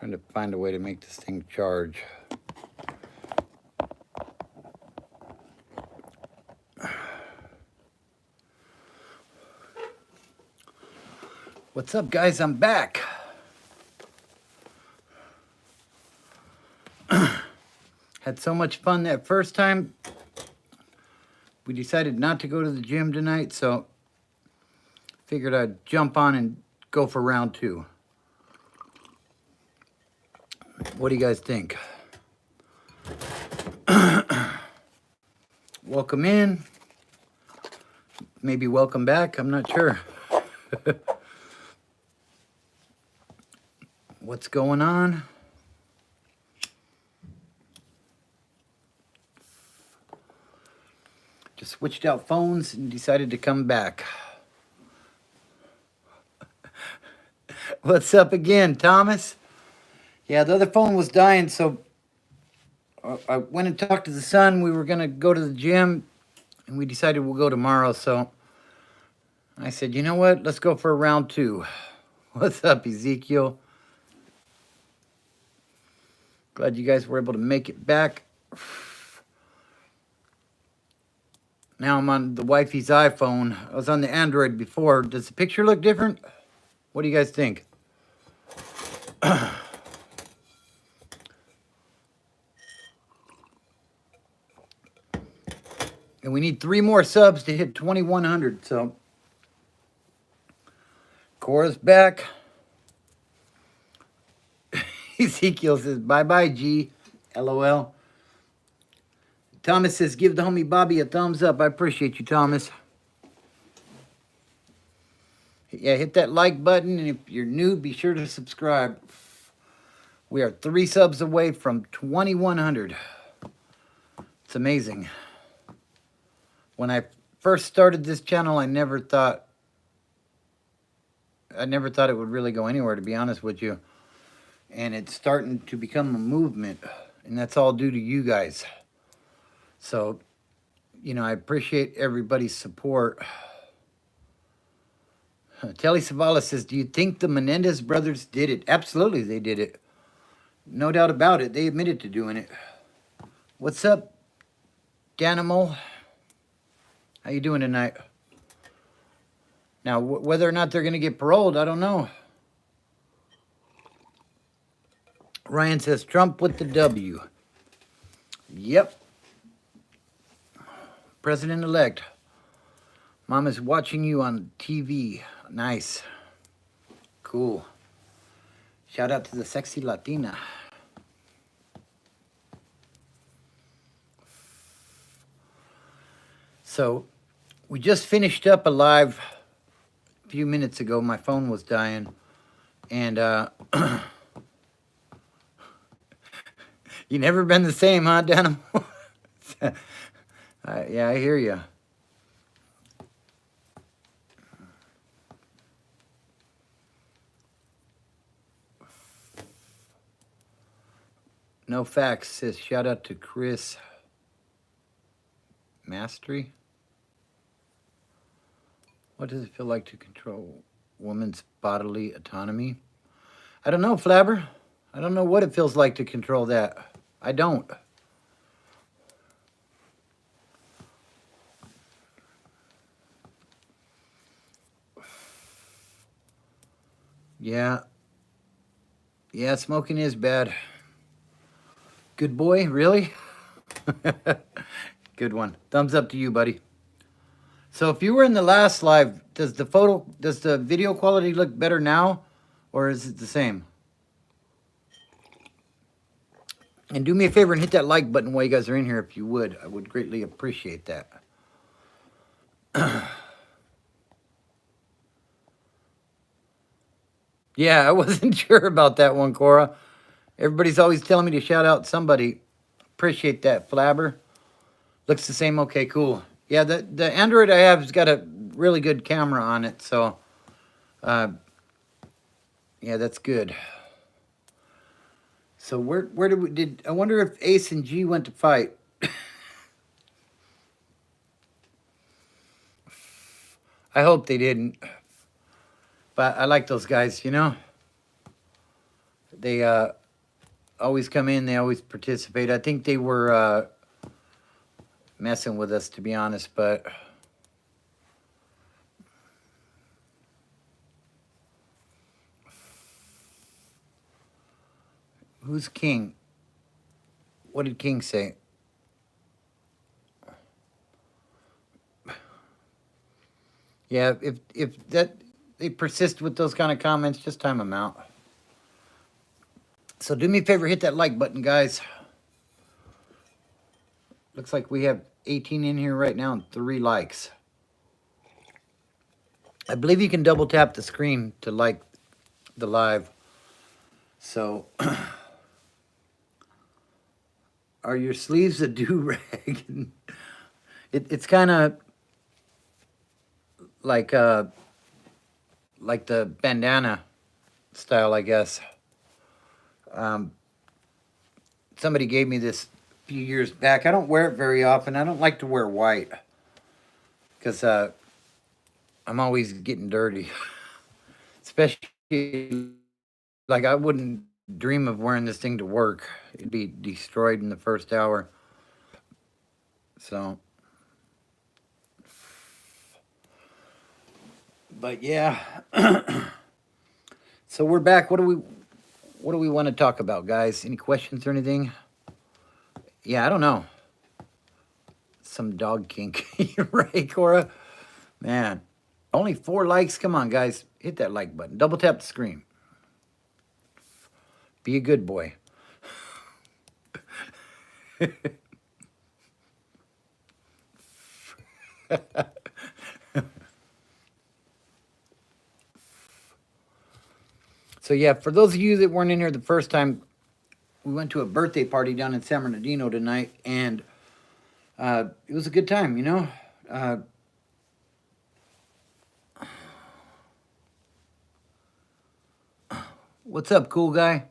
Trying to find a way to make this thing charge. What's up, guys? I'm back. Had so much fun that first time. We decided not to go to the gym tonight, so figured I'd jump on and go for round 2. What do you guys think? Welcome in. Maybe welcome back. I'm not sure. What's going on? Just switched out phones and decided to come back. What's up again, Thomas? Yeah, the other phone was dying, so I went and talked to the son. We were going to go to the gym, and we decided we'll go tomorrow. So I said, you know what? Let's go for a round 2. What's up, Ezekiel? Glad you guys were able to make it back. Now I'm on the wifey's iPhone. I was on the Android before. Does the picture look different? What do you guys think? And we need 3 more subs to hit 2,100. So Cora's back. Ezekiel says, bye-bye, G. LOL. Thomas says, give the homie Bobby a thumbs up. I appreciate you, Thomas. Yeah, hit that like button. And if you're new, be sure to subscribe. We are 3 subs away from 2,100. It's amazing. When I first started this channel, I never thought it would really go anywhere, to be honest with you. And it's starting to become a movement. And that's all due to you guys. So, you know, I appreciate everybody's support. Telly Savala says, do you think the Menendez brothers did it? Absolutely, they did it. No doubt about it. They admitted to doing it. What's up, Danimal? How you doing tonight? Now, whether or not they're going to get paroled, I don't know. Ryan says, Trump with the W. Yep. President-elect. Mama's watching you on TV. Nice. Cool. Shout out to the sexy Latina. So, we just finished up a live a few minutes ago. My phone was dying. And, you never been the same, huh, Denim? Yeah, I hear you. No facts, says shout out to Chris Mastery. What does it feel like to control women's bodily autonomy? I don't know, Flabber. I don't know what it feels like to control that. I don't. Yeah. Yeah, smoking is bad. Good boy, really? Good one. Thumbs up to you, buddy. So if you were in the last live, does the video quality look better now, or is it the same? And do me a favor and hit that like button while you guys are in here if you would. I would greatly appreciate that. Yeah, I wasn't sure about that one, Cora. Everybody's always telling me to shout out somebody. Appreciate that, Flabber. Looks the same. Okay, cool. Yeah, the Android I have has got a really good camera on it, so yeah, that's good. So where did I wonder if Ace and G went to fight? I hope they didn't. But I like those guys, you know. They always come in. They always participate. I think they were messing with us, to be honest. But who's King? What did King say? Yeah, if that they persist with those kind of comments, just time them out. So do me a favor, hit that like button, guys. Looks like we have 18 in here right now and 3 likes. I believe you can double tap the screen to like the live. So, are your sleeves a do-rag? It's kind of like the bandana style, I guess. Somebody gave me this a few years back. I don't wear it very often. I don't like to wear white because I'm always getting dirty. Especially, like, I wouldn't dream of wearing this thing to work. It'd be destroyed in the first hour. So, but yeah. So we're back. What do we want to talk about, guys? Any questions or anything? Yeah, I don't know. Some dog kink. You're right, Cora. Man, only 4 likes. Come on, guys. Hit that like button. Double tap the screen. Be a good boy. So yeah, for those of you that weren't in here the first time, we went to a birthday party down in San Bernardino tonight, and it was a good time, you know. What's up, cool guy?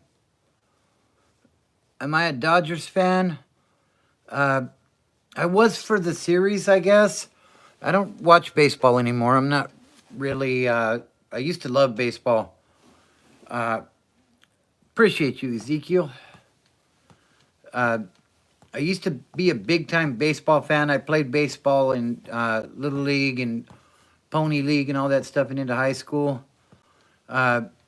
Am I a Dodgers fan? I was for the series, I guess. I don't watch baseball anymore. I'm not really. I used to love baseball. Appreciate you, Ezekiel. I used to be a big time baseball fan. I played baseball in Little League and Pony League and all that stuff and into high school. But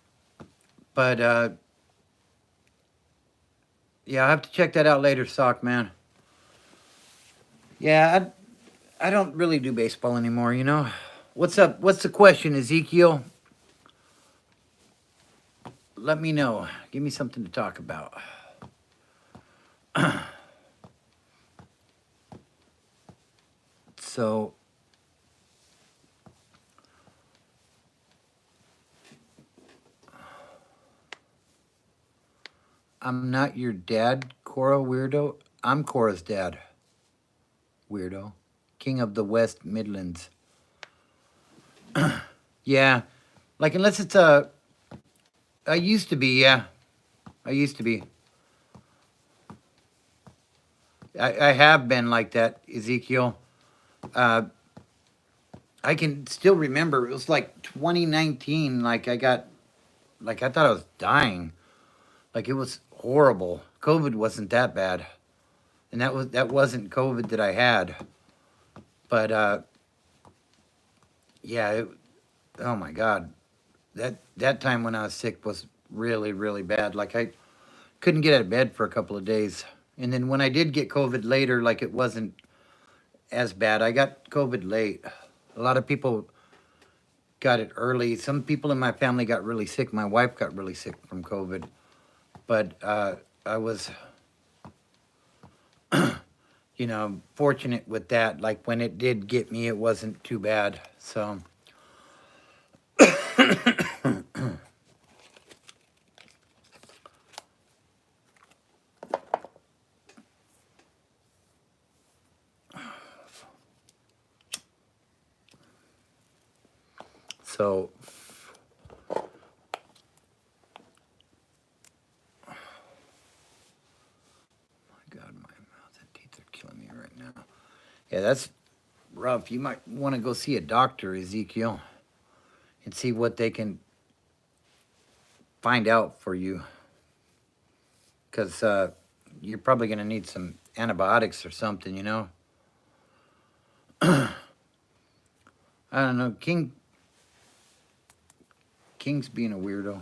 yeah, I'll have to check that out later, Sock Man. Yeah, I don't really do baseball anymore, you know. What's up? What's the question, Ezekiel? Let me know. Give me something to talk about. So, I'm not your dad, Cora, weirdo. I'm Cora's dad, weirdo. King of the West Midlands. Yeah, like unless it's a. I used to be, yeah. I used to be. I have been like that, Ezekiel. Uh, I can still remember it was like 2019. Like I got, like I thought I was dying. Like it was horrible. COVID wasn't that bad, and that wasn't COVID that I had. But yeah, oh my God, that time when I was sick was really really bad. Like I couldn't get out of bed for a couple of days, and then when I did get COVID later, like it wasn't as bad. I got COVID late. A lot of people got it early. Some people in my family got really sick. My wife got really sick from COVID, but I was, you know, fortunate with that. Like when it did get me, it wasn't too bad. So, so God, my mouth and teeth are killing me right now. Yeah, that's rough. You might want to go see a doctor, Ezekiel, and see what they can find out for you. because you're probably going to need some antibiotics or something, you know. I don't know. King's being a weirdo.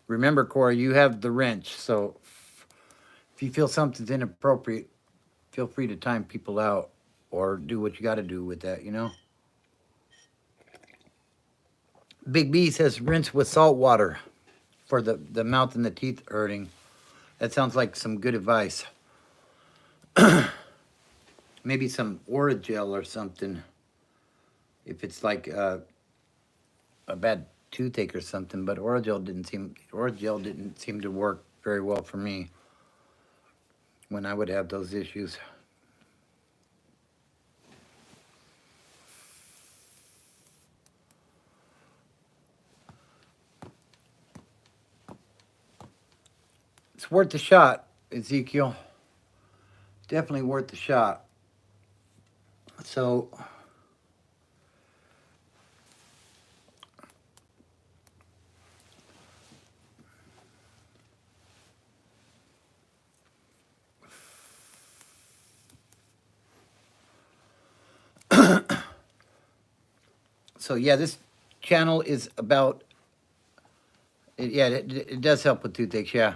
Remember, Cora, you have the wrench, so if you feel something's inappropriate, feel free to time people out or do what you got to do with that, you know. Big B says rinse with salt water for the mouth and the teeth hurting. That sounds like some good advice. Maybe some Oragel or something. If it's like a bad toothache or something, but Oragel didn't seem to work very well for me when I would have those issues. It's worth the shot, Ezekiel. Definitely worth the shot. So yeah, this channel is about it does help with toothaches, yeah.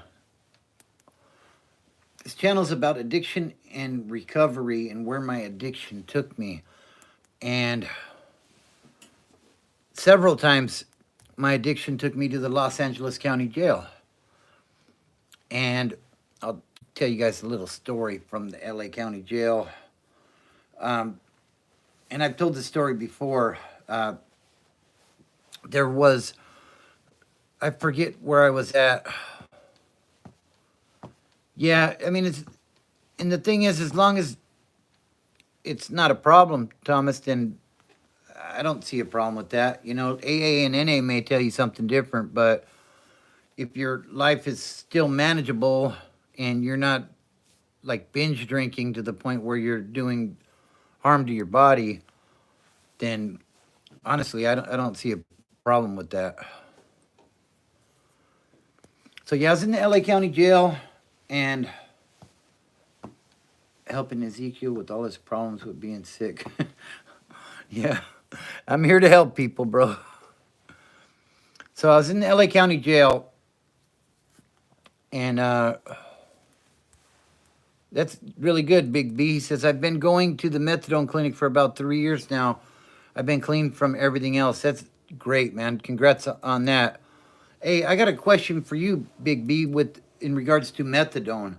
This channel is about addiction and recovery and where my addiction took me. And several times my addiction took me to the Los Angeles County Jail. And I'll tell you guys a little story from the LA County Jail. And I've told this story before. There was, I forget where I was at. Yeah, I mean, and the thing is, as long as it's not a problem, Thomas, then I don't see a problem with that. You know, AA and NA may tell you something different, but if your life is still manageable and you're not like binge drinking to the point where you're doing harm to your body, then honestly, I don't see a problem with that. So yeah, I was in the LA County Jail and helping Ezekiel with all his problems with being sick. Yeah, I'm here to help people, bro. So I was in the LA County Jail, and that's really good, Big B. He says, I've been going to the methadone clinic for about 3 years now. I've been clean from everything else. That's great, man. Congrats on that. Hey, I got a question for you, Big B, in regards to methadone.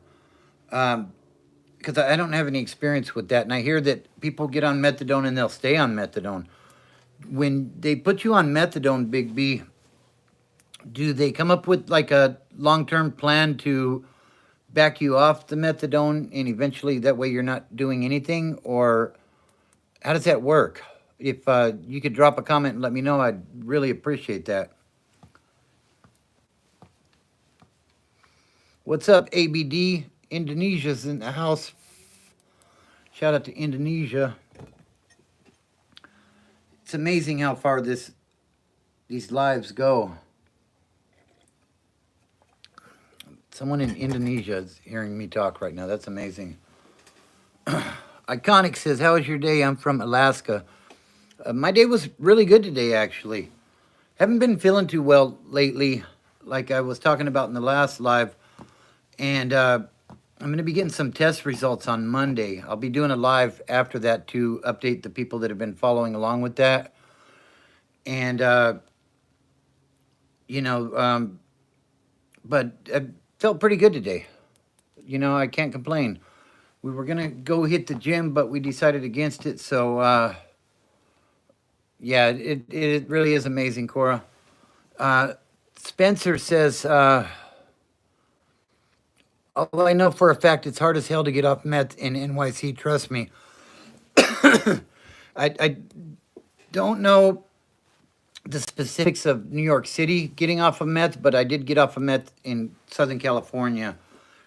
Because I don't have any experience with that. And I hear that people get on methadone and they'll stay on methadone. When they put you on methadone, Big B, do they come up with like a long-term plan to back you off the methadone and eventually that way you're not doing anything? Or how does that work? If you could drop a comment and let me know, I'd really appreciate that. What's up, ABD? Indonesia's in the house. Shout out to Indonesia. It's amazing how far these lives go. Someone in Indonesia is hearing me talk right now. That's amazing. Iconic says, how was your day? I'm from Alaska. My day was really good today, actually. Haven't been feeling too well lately, like I was talking about in the last live. And I'm going to be getting some test results on Monday. I'll be doing a live after that to update the people that have been following along with that. And, you know, but I felt pretty good today. You know, I can't complain. We were going to go hit the gym, but we decided against it. So, yeah, it really is amazing, Cora. Spencer says, although I know for a fact it's hard as hell to get off meth in NYC, trust me. I don't know the specifics of New York City getting off of meth, but I did get off of meth in Southern California.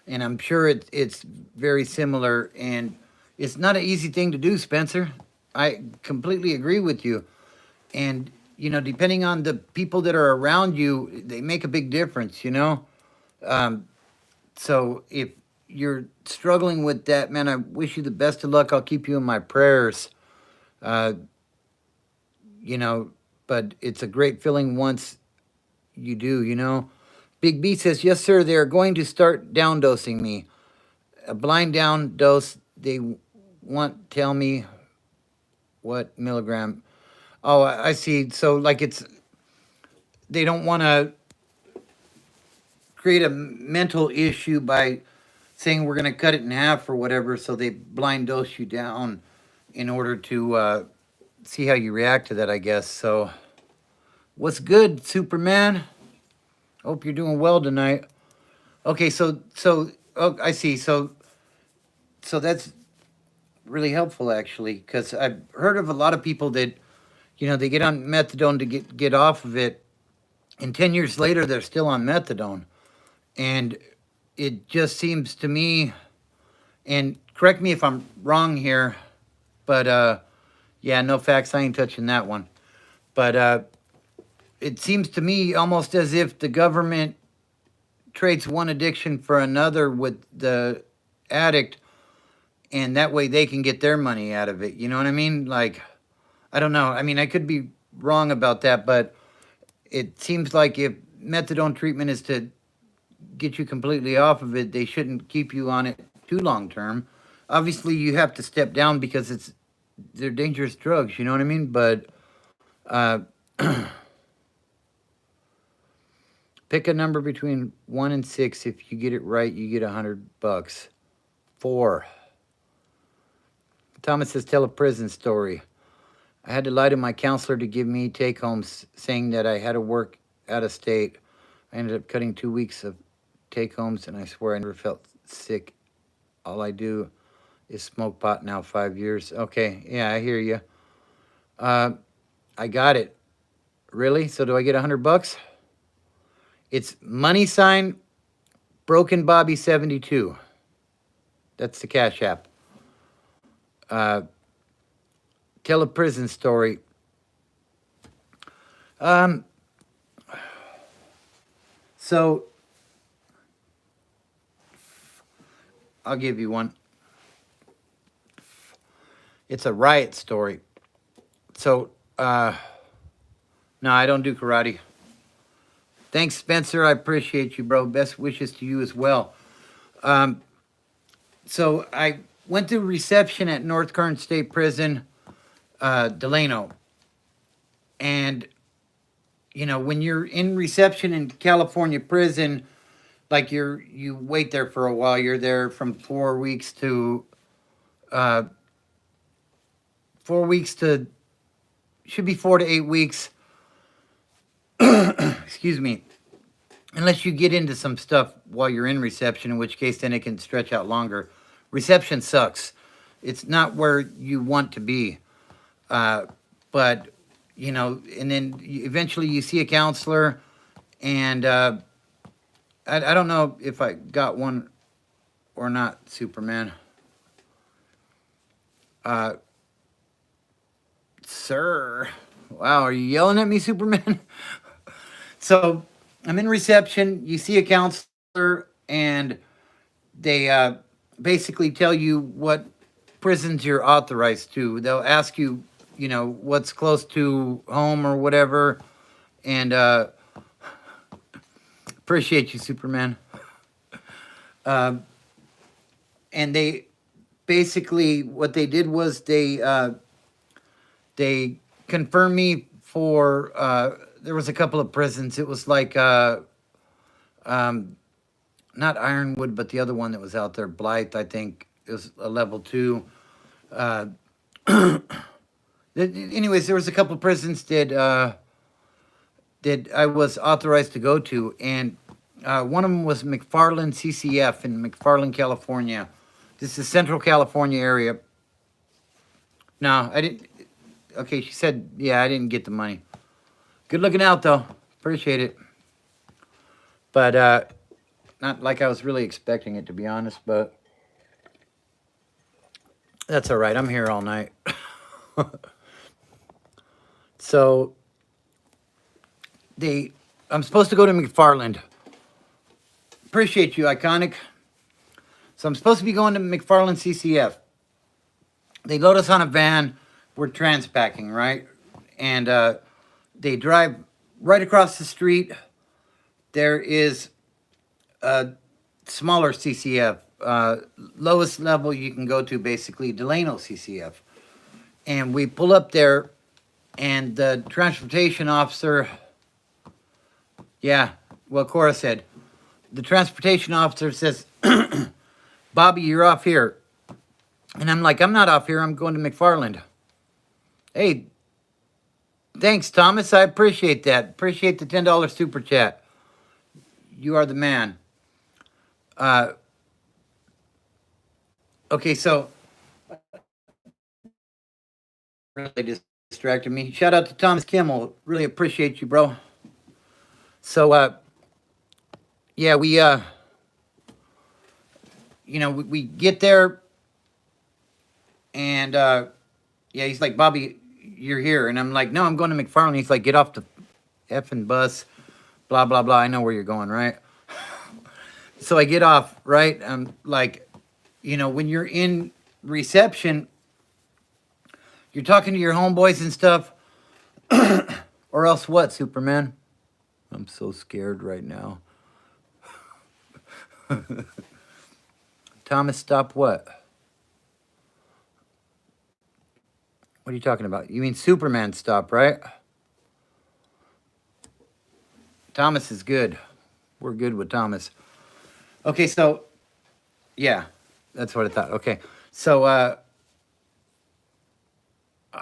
And I'm sure it's very similar. And it's not an easy thing to do, Spencer. I completely agree with you. And you know, depending on the people that are around you, they make a big difference, you know? Um, so if you're struggling with that, man, I wish you the best of luck. I'll keep you in my prayers. Uh, you know, but it's a great feeling once you do, you know? Big B says, yes, sir, they're going to start down dosing me. A blind down dose, they want tell me what milligram. Oh, I see. So, like, they don't want to create a mental issue by saying we're going to cut it in half or whatever. So they blind dose you down in order to see how you react to that, I guess. So, what's good, Superman? Hope you're doing well tonight. Okay, oh, I see. So that's really helpful actually, because I've heard of a lot of people that, you know, they get on methadone to get off of it, and 10 years later they're still on methadone, and it just seems to me, and correct me if I'm wrong here, but yeah, no facts, I ain't touching that one. But it seems to me almost as if the government trades one addiction for another with the addict, and that way they can get their money out of it. You know what I mean? Like, I don't know. I mean, I could be wrong about that, but it seems like if methadone treatment is to get you completely off of it, they shouldn't keep you on it too long term. Obviously, you have to step down because they're dangerous drugs. You know what I mean? But pick a number between 1 and 6. If you get it right, you get $100. 4. Thomas says, tell a prison story. I had to lie to my counselor to give me take homes, saying that I had to work out of state. I ended up cutting 2 weeks of take homes, and I swear I never felt sick. All I do is smoke pot now, 5 years. Okay, yeah, I hear you. I got it. Really? So do I get $100? It's money sign Broken Bobby 72. That's the Cash App. Tell a prison story. Um, so I'll give you one. It's a riot story. So, no, I don't do karate. Thanks, Spencer. I appreciate you, bro. Best wishes to you as well. So I went to reception at North Kern State Prison, Delano. And, you know, when you're in reception in California prison, like you wait there for a while. You're there from 4 weeks to uh, 4 weeks to should be 4 to 8 weeks. Excuse me. Unless you get into some stuff while you're in reception, in which case then it can stretch out longer. Reception sucks. It's not where you want to be. But, you know, and then eventually you see a counselor, and I don't know if I got one or not, Superman. Sir. Wow, are you yelling at me, Superman? So I'm in reception. You see a counselor, and they basically tell you what prisons you're authorized to. They'll ask you, you know, what's close to home or whatever. And appreciate you, Superman. And they basically, what they did was they confirmed me for there was a couple of prisons. It was like not Ironwood, but the other one that was out there, Blythe, I think. It was a level 2. Uh, anyways, there was a couple of prisons that I was authorized to go to, and one of them was McFarland CCF in McFarland, California. This is Central California area. No, I didn't. Okay, she said, yeah, I didn't get the money. Good looking out, though. Appreciate it. But not like I was really expecting it, to be honest, but that's all right. I'm here all night. So I'm supposed to go to McFarland. Appreciate you, Iconic. So I'm supposed to be going to McFarland CCF. They load us on a van. We're transpacking, right? And they drive right across the street. There is a smaller CCF, lowest level you can go to, basically Delano CCF. And we pull up there, and the transportation officer, yeah, well, Cora said, the transportation officer says, Bobby, you're off here. And I'm like, I'm not off here. I'm going to McFarland. Hey, thanks, Thomas. I appreciate that. Appreciate the $10 super chat. You are the man. Okay, so really distracted me. Shout out to Thomas Kimmel. Really appreciate you, bro. So, yeah, we get there, and yeah, he's like, Bobby, you're here, and I'm like, no, I'm going to McFarland. He's like, get off the effing bus, blah blah blah. I know where you're going, right? So I get off, right? I'm like, when you're in reception, you're talking to your homeboys and stuff, or else what, Superman? I'm so scared right now. Thomas, stop what? What are you talking about? You mean Superman stop, right? Thomas is good. We're good with Thomas. Okay, so, yeah, that's what I thought. Okay, so I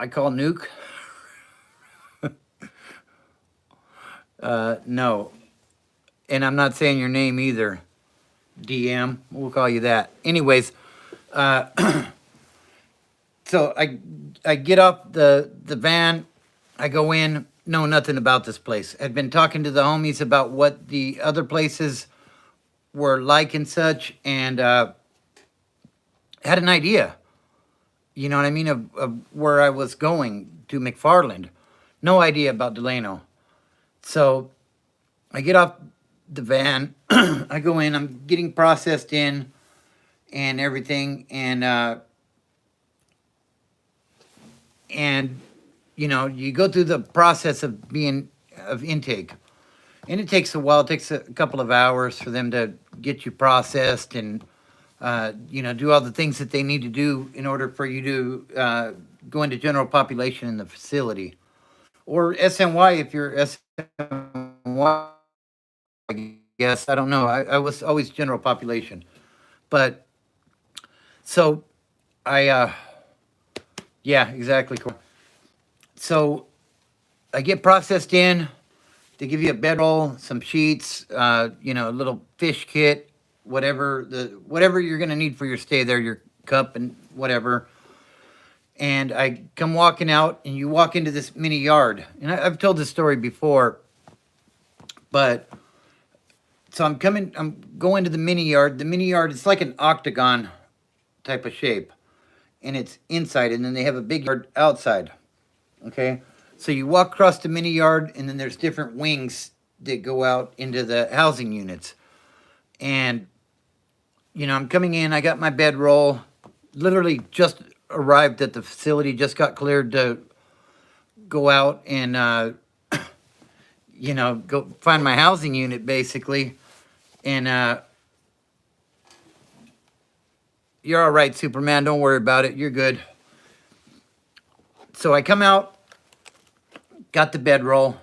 call Nuke. No. And I'm not saying your name either, DM. We'll call you that. Anyways, so I get off the van. I go in, know nothing about this place. I'd been talking to the homies about what the other places were like and such, and had an idea, you know what I mean, of where I was going to McFarland. No idea about Delano. So I get off the van. I go in. I'm getting processed in and everything, and you go through the process of intake, and it takes a while. It takes a couple of hours for them to get you processed and do all the things that they need to do in order for you to go into general population in the facility, or SNY if you're SNY. I guess I don't know. I was always general population, but so I yeah, exactly. So I get processed in. They give you a bedroll, some sheets, a little fish kit, whatever you're gonna need for your stay there, your cup and whatever. And I come walking out, and you walk into this mini yard. And I've told this story before, but so I'm going to the mini yard. The mini yard, it's like an octagon type of shape, and it's inside, and then they have a big yard outside. Okay, so you walk across the mini yard, and then there's different wings that go out into the housing units. And I'm coming in. I got my bedroll. Literally just arrived at the facility. Just got cleared to go out and go find my housing unit, basically. And you're all right, Superman. Don't worry about it. You're good. So I come out, got the bedroll,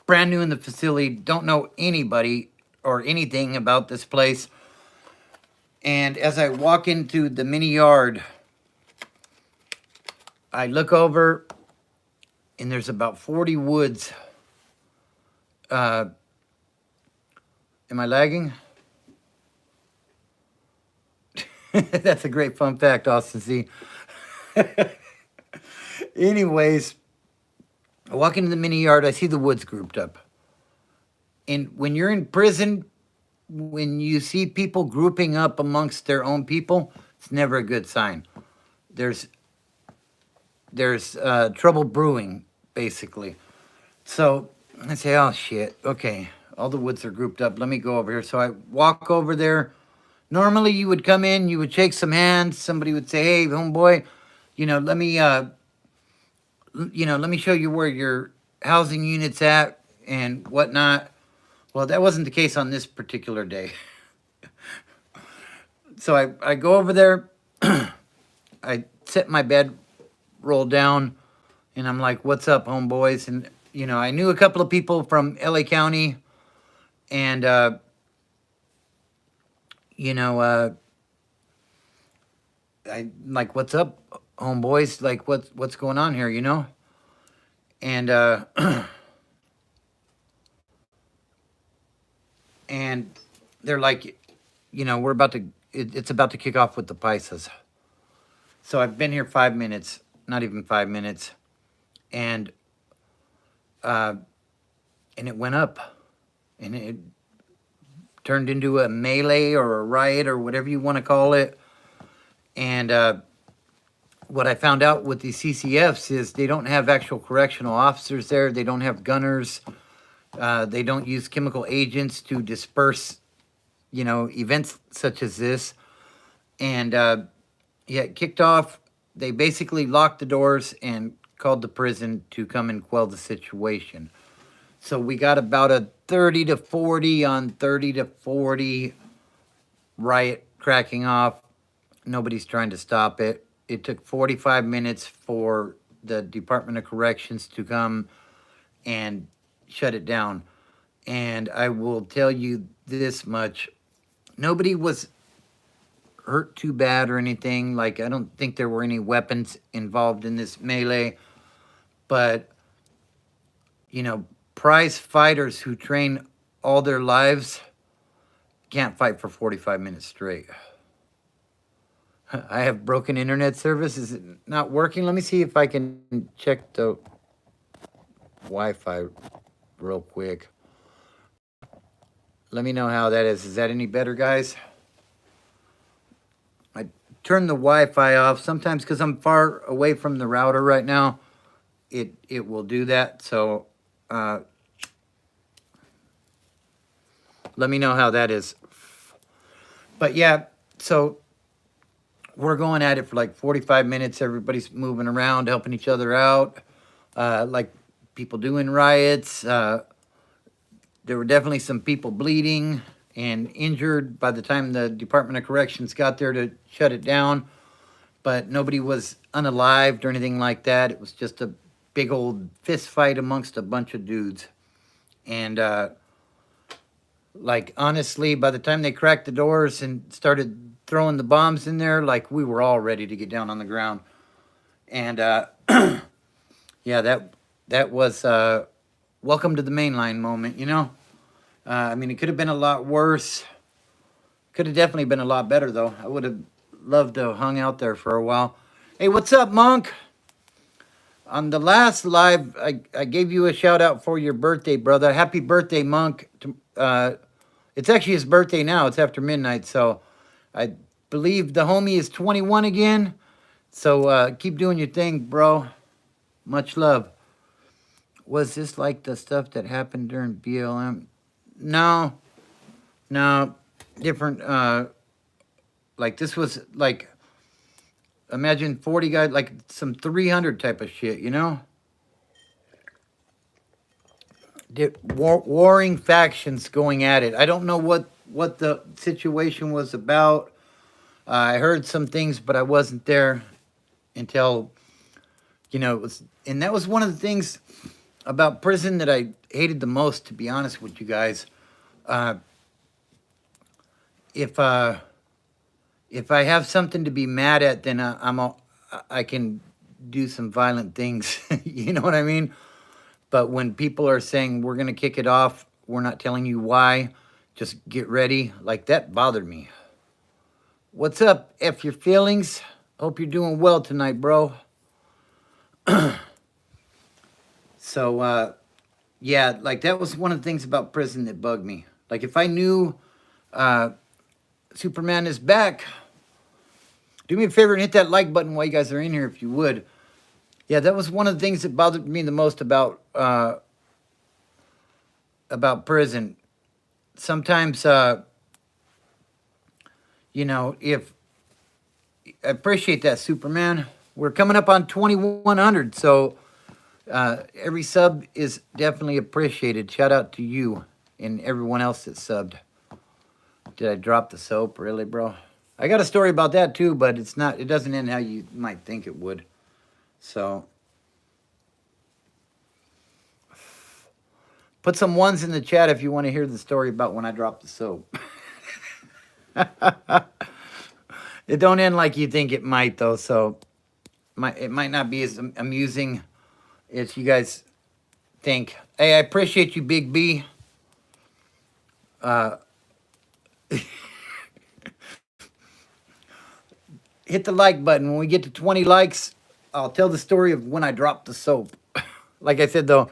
brand new in the facility, don't know anybody or anything about this place. And as I walk into the mini yard, I look over, and there's about 40 woods. Am I lagging? That's a great fun fact, Austin Z. Anyways, I walk into the mini yard. I see the woods grouped up. And when you're in prison, when you see people grouping up amongst their own people, it's never a good sign. There's trouble brewing, basically. So I say, oh shit, okay. All the woods are grouped up. Let me go over here. So I walk over there. Normally you would come in, you would shake some hands. Somebody would say, hey, homeboy, let me, let me show you where your housing unit's at and whatnot. Well, that wasn't the case on this particular day. So I go over there. I set my bed roll down, and I'm like, what's up, homeboys? And, I knew a couple of people from LA County, and, I like, what's up, homeboys? Like, what's going on here, And, and they're like, we're about to, it's about to kick off with the Pisces. So I've been here 5 minutes, not even 5 minutes, and it went up, and it turned into a melee or a riot or whatever you want to call it. And what I found out with these CCFs is they don't have actual correctional officers there. They don't have gunners. They don't use chemical agents to disperse, events such as this. And it kicked off. They basically locked the doors and called the prison to come and quell the situation. So we got about a 30 to 40 on 30 to 40 riot cracking off. Nobody's trying to stop it. It took 45 minutes for the Department of Corrections to come and shut it down. And I will tell you this much. Nobody was hurt too bad or anything. Like, I don't think there were any weapons involved in this melee. But, prize fighters who train all their lives can't fight for 45 minutes straight. I have broken internet service. Is it not working? Let me see if I can check the Wi-Fi real quick. Let me know how that is. Is that any better, guys? I turn the Wi-Fi off sometimes because I'm far away from the router right now. It will do that. So let me know how that is. But yeah, so we're going at it for like 45 minutes. Everybody's moving around, helping each other out. Like people doing riots. There were definitely some people bleeding and injured by the time the Department of Corrections got there to shut it down. But nobody was unalived or anything like that. It was just a big old fist fight amongst a bunch of dudes. And like, honestly, by the time they cracked the doors and started throwing the bombs in there, like, we were all ready to get down on the ground. And yeah, that was welcome to the mainline moment, I mean, it could have been a lot worse. Could have definitely been a lot better, though. I would have loved to have hung out there for a while. Hey, what's up, Monk? On the last live, I gave you a shout out for your birthday, brother. Happy birthday, Monk. It's actually his birthday now. It's after midnight, so I believe the homie is 21 again. So keep doing your thing, bro. Much love. Was this like the stuff that happened during BLM? No. Different. Like, this was like, imagine 40 guys, like some 300 type of shit, Warring factions going at it. I don't know what the situation was about. I heard some things, but I wasn't there until, it was, and that was one of the things about prison that I hated the most, to be honest with you guys. If I have something to be mad at, then I can do some violent things. You know what I mean? But when people are saying, we're going to kick it off, we're not telling you why, just get ready, like, that bothered me. What's up, F your feelings? Hope you're doing well tonight, bro. So, yeah, like, that was one of the things about prison that bugged me. Like, if I knew Superman is back, do me a favor and hit that like button while you guys are in here, if you would. Yeah, that was one of the things that bothered me the most about about prison. Sometimes, if I appreciate that, Superman. We're coming up on 2,100, so every sub is definitely appreciated. Shout out to you and everyone else that subbed. Did I drop the soap? Really, bro? I got a story about that too, but it's not. It doesn't end how you might think it would. So, put some ones in the chat if you want to hear the story about when I dropped the soap. It don't end like you think it might, though. So, it might not be as amusing as you guys think. Hey, I appreciate you, Big B. Hit the like button. When we get to 20 likes, I'll tell the story of when I dropped the soap. Like I said, though,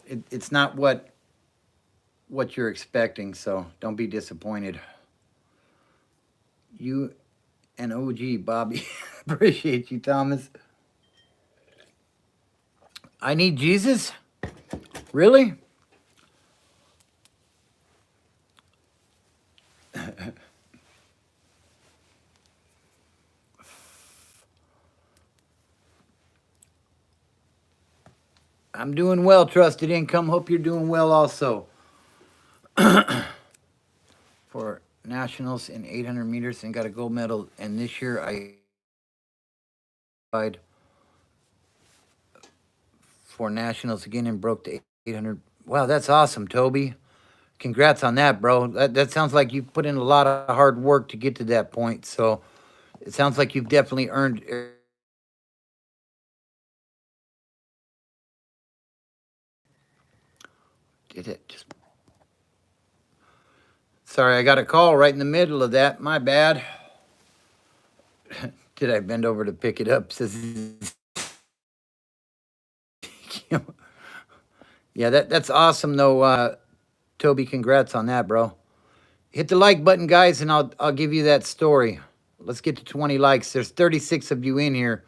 it's not what you're expecting, so don't be disappointed. You and OG, Bobby. Appreciate you, Thomas. I need Jesus? Really? I'm doing well, Trusted Income. Hope you're doing well also. For nationals in 800 meters and got a gold medal. And this year I applied for nationals again and broke the 800. Wow, that's awesome, Toby. Congrats on that, bro. That sounds like you've put in a lot of hard work to get to that point. So it sounds like you've definitely earned. Did it just. Sorry, I got a call right in the middle of that. My bad. Did I bend over to pick it up? Says. Yeah, that's awesome though, Toby. Congrats on that, bro. Hit the like button, guys, and I'll give you that story. Let's get to 20 likes. There's 36 of you in here.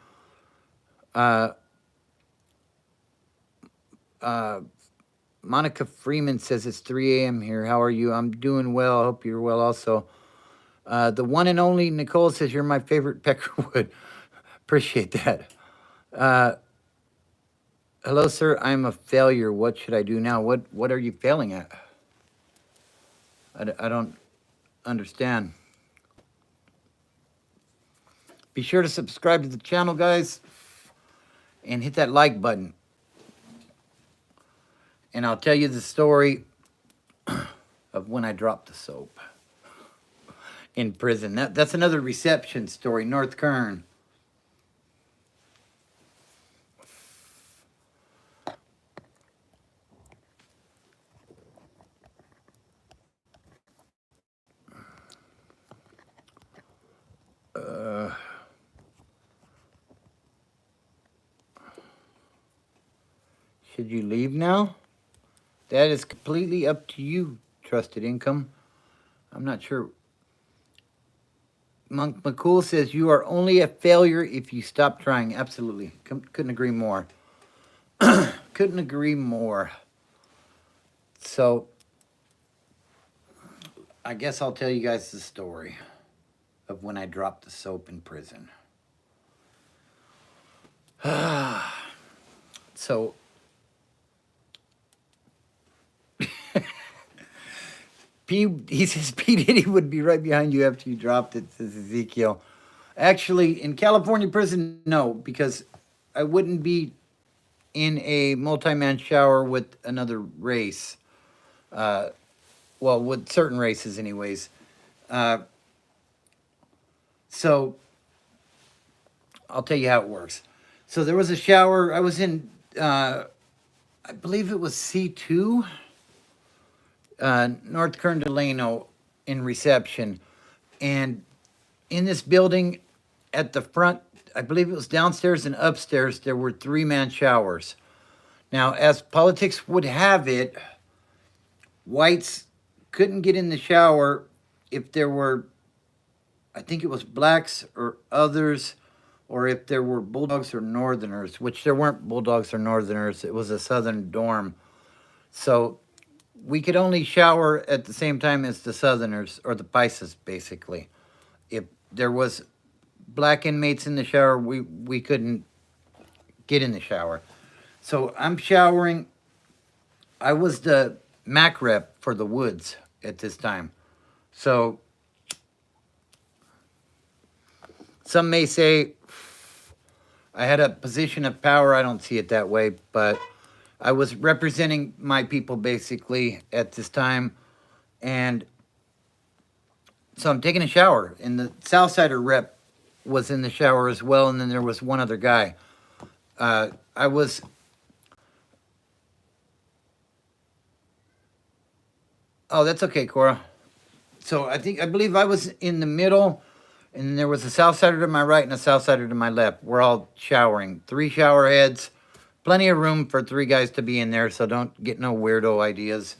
Monica Freeman says it's 3 a.m. here. How are you? I'm doing well. I hope you're well also. The one and only Nicole says you're my favorite Peckerwood. Appreciate that. Hello, sir. I'm a failure. What should I do now? What are you failing at? I don't understand. Be sure to subscribe to the channel, guys, and hit that like button. And I'll tell you the story of when I dropped the soap in prison. That's another reception story, North Kern. Should you leave now? That is completely up to you, Trusted Income. I'm not sure. Monk McCool says you are only a failure if you stop trying. Absolutely. Couldn't agree more. Couldn't agree more. So, I guess I'll tell you guys the story of when I dropped the soap in prison. So, he says P. Diddy would be right behind you after you dropped it, says Ezekiel. Actually, in California prison, no, because I wouldn't be in a multi-man shower with another race. Well, with certain races anyways. So, I'll tell you how it works. So there was a shower. I was in, I believe it was C2, North Kern Delano in reception. And in this building at the front, I believe it was downstairs and upstairs, there were 3-man showers. Now, as politics would have it, whites couldn't get in the shower if there were, I think it was blacks or others, or if there were bulldogs or northerners, which there weren't bulldogs or northerners. It was a southern dorm. So we could only shower at the same time as the Southerners or the Pisces, basically. If there was black inmates in the shower, we couldn't get in the shower. So I'm showering. I was the Mac rep for the Woods at this time. So some may say I had a position of power. I don't see it that way, but I was representing my people basically at this time. And so I'm taking a shower, and the Southsider rep was in the shower as well, and then there was one other guy. I was Oh, that's okay, Cora. So I believe I was in the middle, and there was a south sider to my right and a south sider to my left. We're all showering. 3 shower heads, plenty of room for 3 guys to be in there, so don't get no weirdo ideas.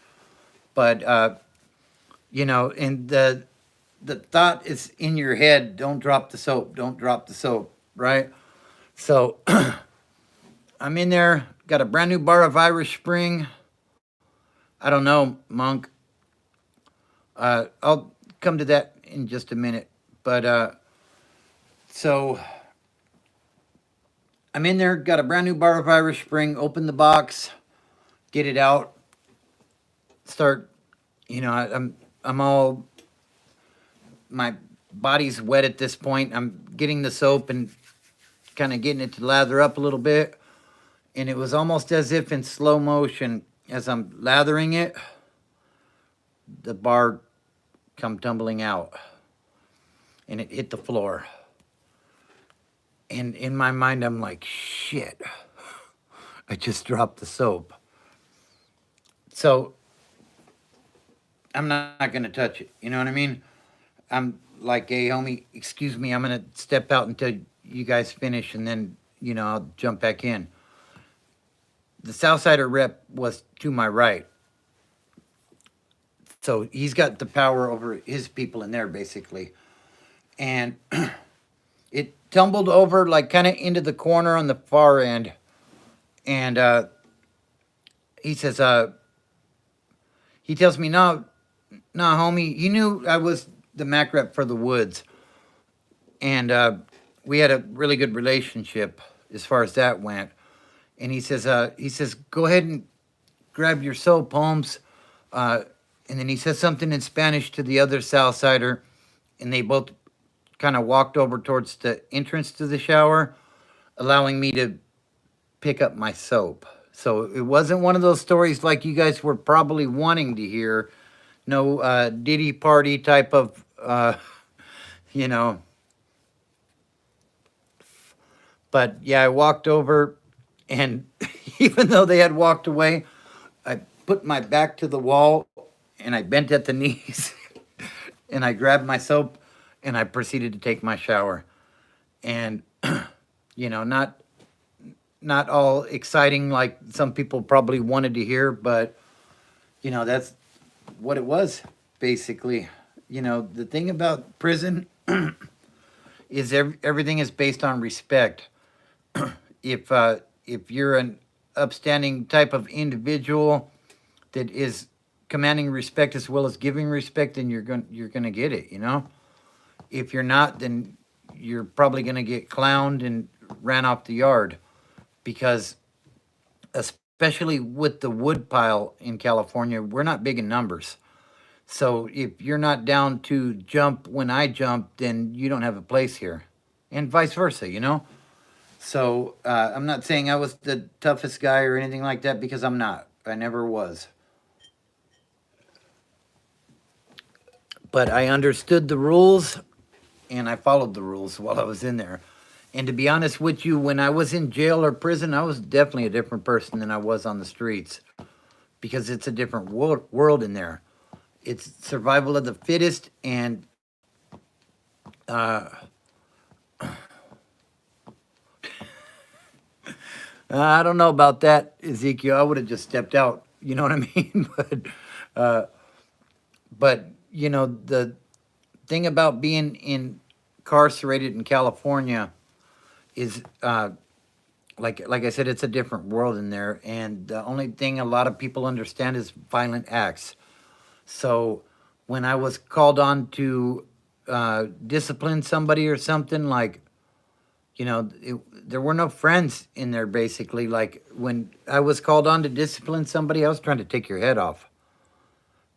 But and the thought is in your head, don't drop the soap, don't drop the soap, right? So I'm in there, got a brand new bar of Irish Spring. I don't know, Monk. I'll come to that in just a minute. But so I'm in there, got a brand new bar of Irish Spring, open the box, get it out, start, I'm all, my body's wet at this point. I'm getting the soap and kind of getting it to lather up a little bit. And it was almost as if in slow motion, as I'm lathering it, the bar come tumbling out. And it hit the floor. And in my mind, I'm like, shit, I just dropped the soap. So I'm not going to touch it. You know what I mean? I'm like, hey, homie, excuse me, I'm going to step out until you guys finish, and then, I'll jump back in. The Southsider rep was to my right. So he's got the power over his people in there, basically. And it tumbled over, like, kind of into the corner on the far end. And he says, he tells me, no, homie, you knew I was the Mac rep for the Woods. And we had a really good relationship as far as that went. And he says, go ahead and grab your soap, Holmes. And then he says something in Spanish to the other Southsider, and they both kind of walked over towards the entrance to the shower, allowing me to pick up my soap. So it wasn't one of those stories like you guys were probably wanting to hear. No Diddy party type of, you know. But yeah, I walked over, and even though they had walked away, I put my back to the wall, and I bent at the knees, and I grabbed my soap, and I proceeded to take my shower. And, not all exciting like some people probably wanted to hear, but, that's what it was, basically. The thing about prison is everything is based on respect. If you're an upstanding type of individual that is commanding respect as well as giving respect, then you're gonna get it. If you're not, then you're probably gonna get clowned and ran off the yard, because especially with the wood pile in California, we're not big in numbers. So if you're not down to jump when I jump, then you don't have a place here, and vice versa. So I'm not saying I was the toughest guy or anything like that, because I'm not. I never was. But I understood the rules, and I followed the rules while I was in there. And to be honest with you, when I was in jail or prison, I was definitely a different person than I was on the streets, because it's a different world in there. It's survival of the fittest, and I don't know about that, Ezekiel. I would have just stepped out. You know what I mean? But the thing about being incarcerated in California is like I said, it's a different world in there, and the only thing a lot of people understand is violent acts. So when I was called on to discipline somebody or something, like, there were no friends in there basically. Like when I was called on to discipline somebody, I was trying to take your head off.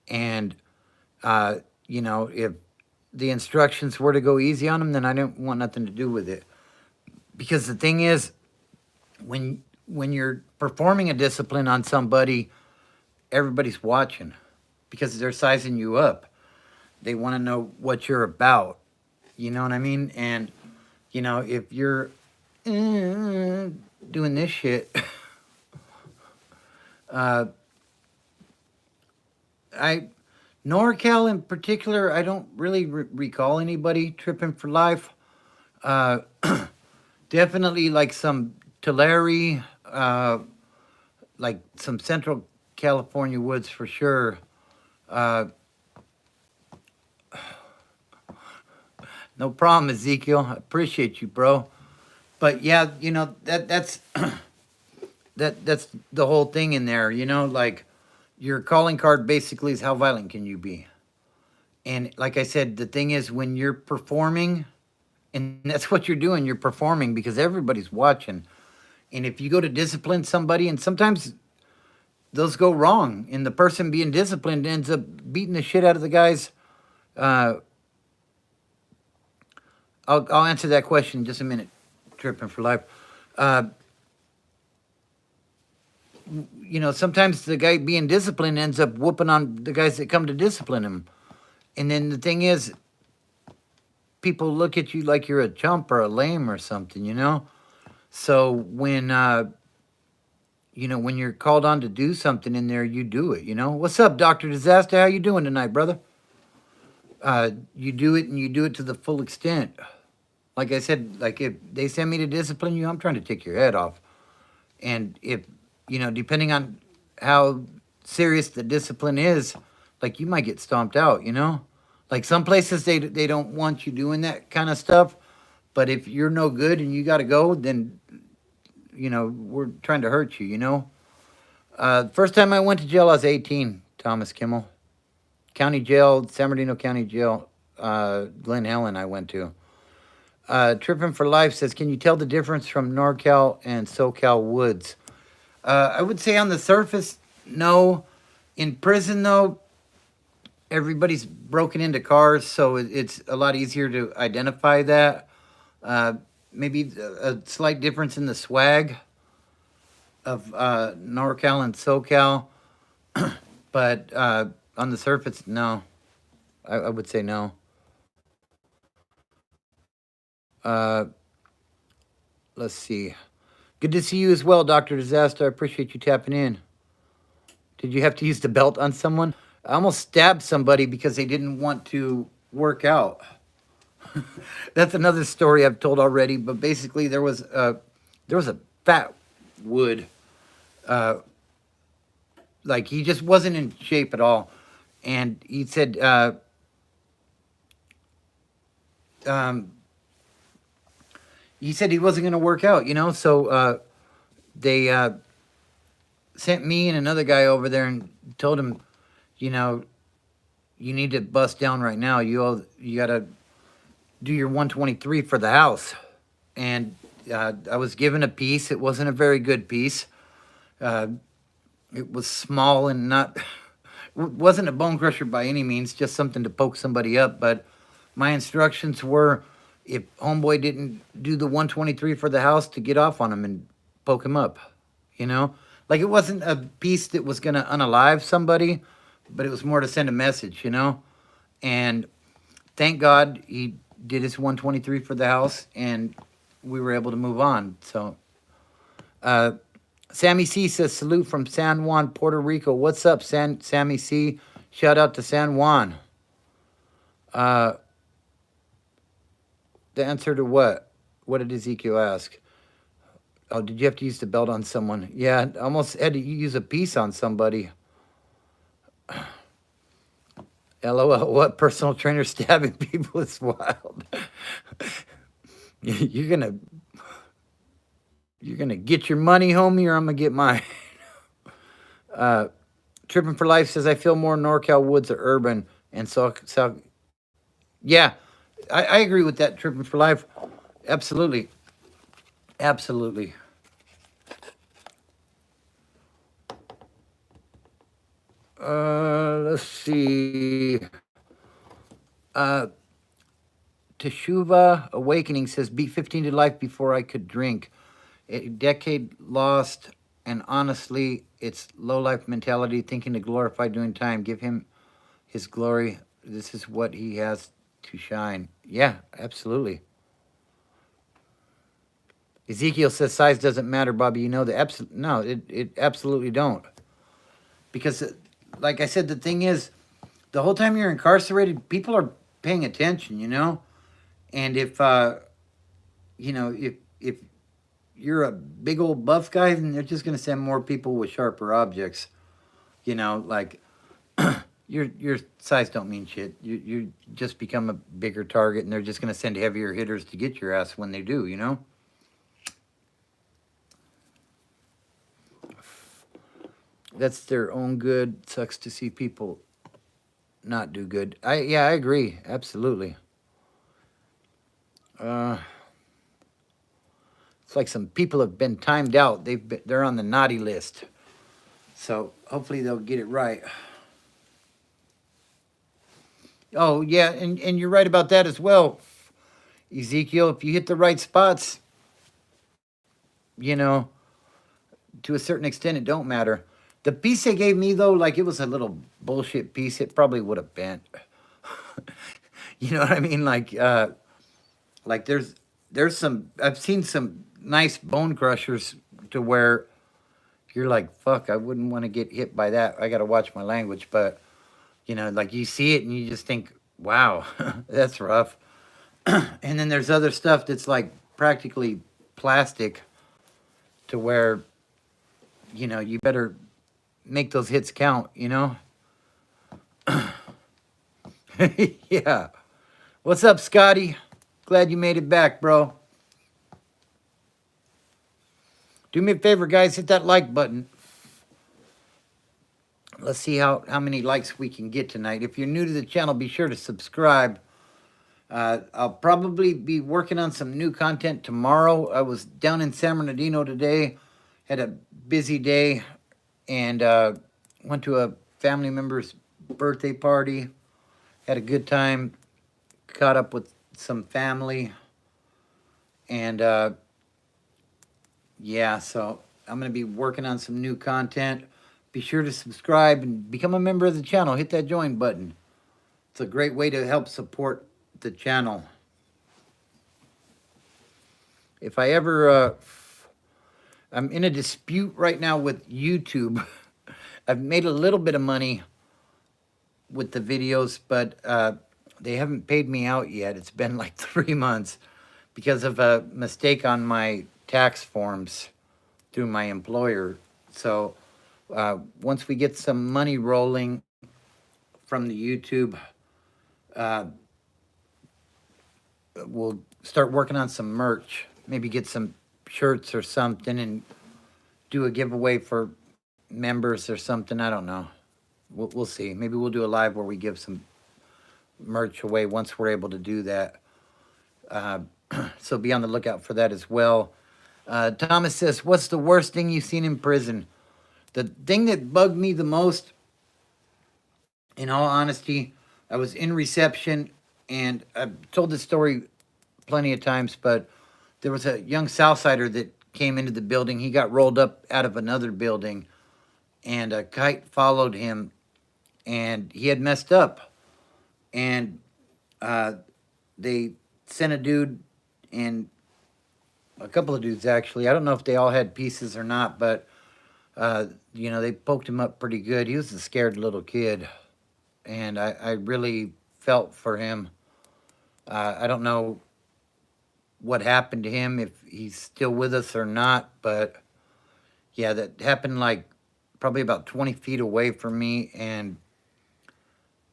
And, uh, if the instructions were to go easy on them, then I didn't want nothing to do with it. Because the thing is, when you're performing a discipline on somebody, everybody's watching because they're sizing you up. They want to know what you're about. You know what I mean? And if you're doing this shit, uh, I NorCal in particular, I don't really recall anybody tripping for life. Uh, Definitely like some Tulare, like some Central California woods for sure. Uh, no problem, Ezekiel. I appreciate you, bro. But yeah, that's that's the whole thing in there. Like your calling card basically is how violent can you be. And like I said, the thing is when you're performing, and that's what you're doing, you're performing because everybody's watching. And if you go to discipline somebody, and sometimes those go wrong, and the person being disciplined ends up beating the shit out of the guys. Uh, I'll answer that question in just a minute. Tripping for life. Uh, Sometimes the guy being disciplined ends up whooping on the guys that come to discipline him. And then the thing is, people look at you like you're a chump or a lame or something. So when you're called on to do something in there, you do it. What's up, Dr. Disaster? How you doing tonight, brother? You do it, and you do it to the full extent. Like I said, like if they send me to discipline you, I'm trying to take your head off. And if, depending on how serious the discipline is, like you might get stomped out. Like some places they don't want you doing that kind of stuff. But if you're no good and you got to go, then, we're trying to hurt you. First time I went to jail, I was 18, Thomas Kimmel. County jail, San Bernardino County jail, Glen Helen, I went to. Tripping for Life says, can you tell the difference from NorCal and SoCal woods? I would say on the surface, no. In prison, though, everybody's broken into cars, so it's a lot easier to identify that. Uh, Maybe a slight difference in the swag of NorCal and SoCal, but on the surface, no. I would say no. Uh, let's see. Good to see you as well, Dr. Disaster. I appreciate you tapping in. Did you have to use the belt on someone? I almost stabbed somebody because they didn't want to work out. That's another story I've told already. But basically, there was a fat wood, uh, like he just wasn't in shape at all, and he said, um, he wasn't going to work out. So they sent me and another guy over there and told him, you know, you need to bust down right now. You got to do your 123 for the house. And I was given a piece. It wasn't a very good piece. Uh, it was small and not wasn't a bone crusher by any means. Just something to poke somebody up. But my instructions were, if homeboy didn't do the 123 for the house, to get off on him and poke him up. Like it wasn't a piece that was gonna unalive somebody, but it was more to send a message. And thank God he did his 123 for the house, and we were able to move on. So, uh, Sammy C says, salute from San Juan, Puerto Rico. What's up, Sammy C? Shout out to San Juan. Uh, the answer to what? What did Ezekiel ask? Oh, did you have to use the belt on someone? Yeah, I almost had to use a piece on somebody. LOL, what personal trainer stabbing people is wild. You're gonna You're gonna get your money, homie, or I'm gonna get mine. Tripping for Life says I feel more NorCal woods or urban, and so yeah, I agree with that. Tripping for Life, absolutely, absolutely. Let's see. Uh, Teshuva Awakening says beat 15 to life before I could drink. A decade lost, and honestly, it's low life mentality, thinking to glorify doing time. Give him his glory. This is what he has to shine. Yeah, absolutely. Ezekiel says size doesn't matter, Bobby. You know the no, it absolutely don't. Because, like I said, the thing is, the whole time you're incarcerated, people are paying attention. And if you're a big old buff guy, then they're just gonna send more people with sharper objects. Like your size don't mean shit. You just become a bigger target, and they're just gonna send heavier hitters to get your ass when they do. That's their own good. Sucks to see people not do good. I agree absolutely. Uh, it's like some people have been timed out. They're on the naughty list. So hopefully they'll get it right. Oh yeah, and you're right about that as well, Ezekiel. If you hit the right spots, you know, to a certain extent, it don't matter. The piece they gave me though, like it was a little bullshit piece. It probably would have bent. You know what I mean? Like there's some I've seen some nice bone crushers to where you're like, fuck, I wouldn't want to get hit by that. I got to watch my language, but like you see it and you just think, wow, that's rough. And then there's other stuff that's like practically plastic to where you better make those hits count. Yeah. What's up, Scotty? Glad you made it back, bro. Do me a favor, guys, hit that like button. Let's see how many likes we can get tonight. If you're new to the channel, be sure to subscribe. I'll probably be working on some new content tomorrow. I was down in San Bernardino today, had a busy day, and went to a family member's birthday party. Had a good time, caught up with some family, and yeah, so I'm going to be working on some new content. Be sure to subscribe and become a member of the channel. Hit that join button. It's a great way to help support the channel. If I ever, I'm in a dispute right now with YouTube. I've made a little bit of money with the videos, but they haven't paid me out yet. It's been like 3 months because of a mistake on my tax forms through my employer. So once we get some money rolling from the YouTube, uh, we'll start working on some merch. Maybe get some shirts or something and do a giveaway for members or something. I don't know. We'll see. Maybe we'll do a live where we give some merch away once we're able to do that. Uh, so be on the lookout for that as well. Thomas says, what's the worst thing you've seen in prison? The thing that bugged me the most, in all honesty, I was in reception, and I've told this story plenty of times, but there was a young Southsider that came into the building. He got rolled up out of another building, and a kite followed him, and he had messed up. And they sent a dude and a couple of dudes, actually. I don't know if they all had pieces or not, but, they poked him up pretty good. He was a scared little kid, and I really felt for him. I don't know what happened to him, if he's still with us or not, but yeah, that happened like probably about 20 feet away from me, and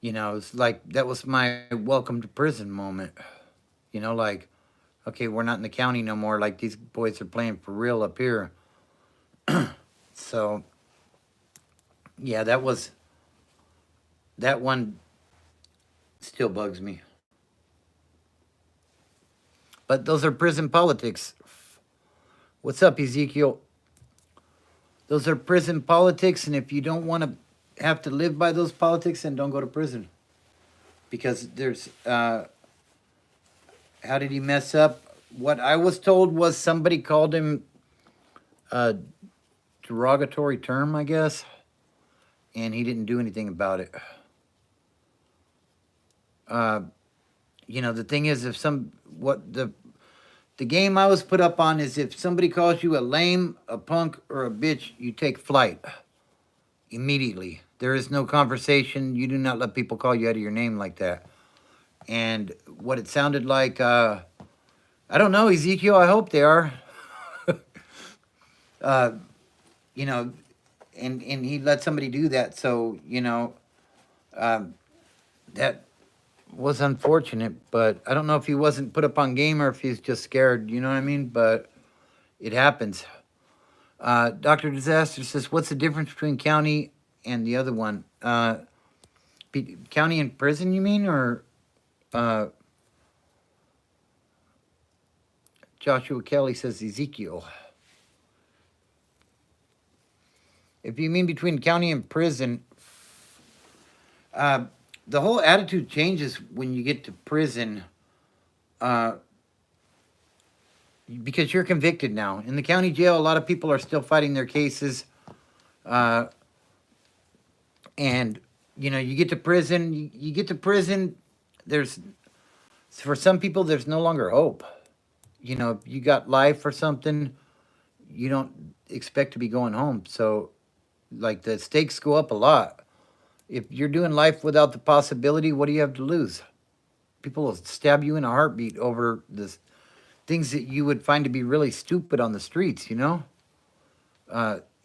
it's like that was my welcome to prison moment. Like Okay, we're not in the county no more. Like these boys are playing for real up here. So yeah, that one still bugs me. But those are prison politics. What's up, Ezekiel? Those are prison politics, and if you don't want to have to live by those politics, then don't go to prison. Because there's, how did he mess up? What I was told was somebody called him a derogatory term, I guess, and he didn't do anything about it. Uh, the thing is, if the game I was put up on is if somebody calls you a lame, a punk, or a bitch, you take flight immediately. There is no conversation. You do not let people call you out of your name like that. And what it sounded like, I don't know, Ezekiel, I hope they are. uh, you know, and he let somebody do that. So, um, that was unfortunate, but I don't know if he wasn't put up on game or if he's just scared, you know what I mean? But it happens. Dr. Disaster says, what's the difference between county and the other one? County and prison, you mean? Or uh, Joshua Kelly says Ezekiel. If you mean between county and prison, uh, the whole attitude changes when you get to prison uh, because you're convicted now. In the county jail, a lot of people are still fighting their cases. Uh, and, you get to prison, you get to prison, there's, for some people, there's no longer hope. If you got life or something, you don't expect to be going home. So, like, the stakes go up a lot. If you're doing life without the possibility, what do you have to lose? People will stab you in a heartbeat over the things that you would find to be really stupid on the streets, it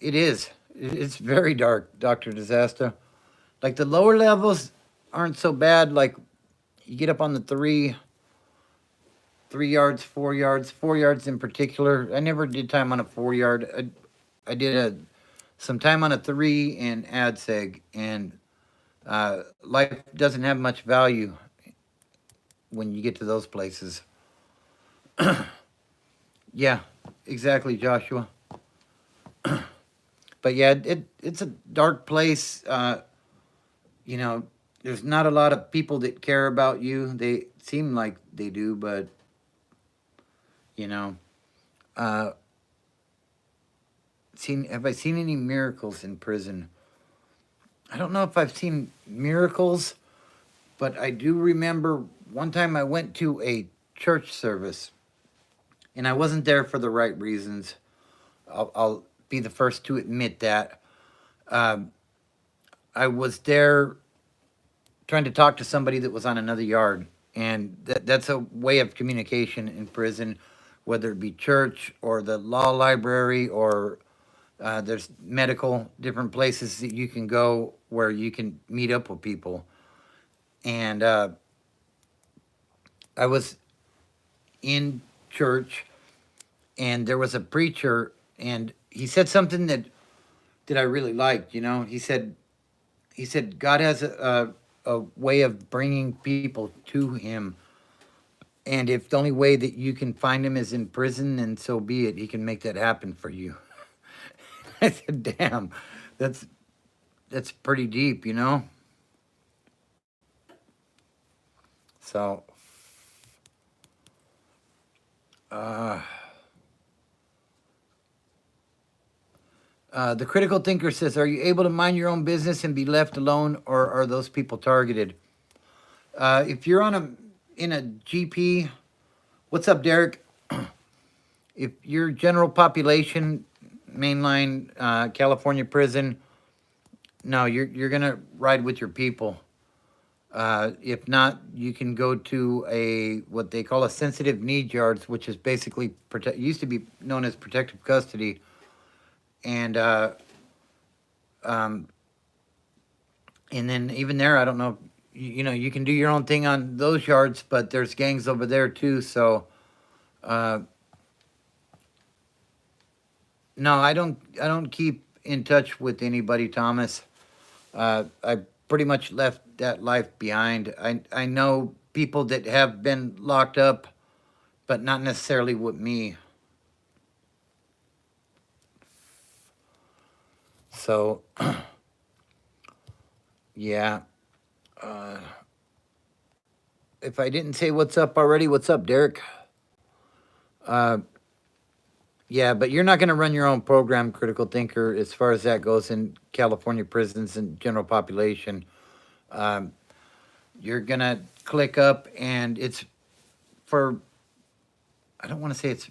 is. It's very dark, Dr. Disaster. Like the lower levels aren't so bad. Like you get up on the 3 yards, 4 yards, 4 yards in particular. I never did time on a 4 yard. I did some time on a 3 in AdSeg, and life doesn't have much value when you get to those places. Yeah, exactly, Joshua. But yeah, it's a dark place. There's not a lot of people that care about you. They seem like they do, but you know, uh, have I seen any miracles in prison? I don't know if I've seen miracles, but I do remember one time I went to a church service, and I wasn't there for the right reasons. I'll be the first to admit that. Um, I was there trying to talk to somebody that was on another yard, and that's a way of communication in prison, whether it be church or the law library or there's medical different places that you can go where you can meet up with people. And I was in church, and there was a preacher, and he said something that I really liked. He said God has a way of bringing people to Him, and if the only way that you can find Him is in prison, then so be it. He can make that happen for you. I said, "Damn, that's that's pretty deep." So, uh, the critical thinker says, "Are you able to mind your own business and be left alone, or are those people targeted?" If you're in a GP, what's up, Derek? If you're general population, mainline California prison, no, you're gonna ride with your people. If not, you can go to a what they call a sensitive need yards, which is basically used to be known as protective custody, and um, and then even there, I don't know. You can do your own thing on those yards, but there's gangs over there too. So Uh, no, I don't keep in touch with anybody, Thomas. I pretty much left that life behind. I know people that have been locked up, but not necessarily with me. So yeah. Uh, if I didn't say what's up already, what's up, Derek? Uh, yeah, but you're not going to run your own program, critical thinker, as far as that goes in California prisons and general population. Um, you're going to click up, and it's for, I don't want to say it's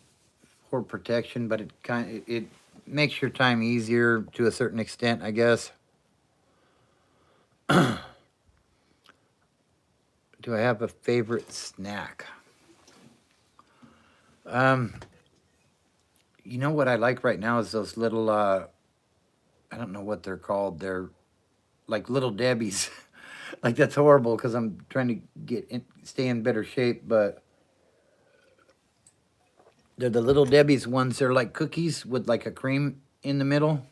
for protection, but it makes your time easier to a certain extent, I guess. Do I have a favorite snack? Um, you know what I like right now is those little, I don't know what they're called. They're like little Debbie's. Like that's horrible because I'm trying to stay in better shape, but they're the little Debbie's ones. They're like cookies with like a cream in the middle.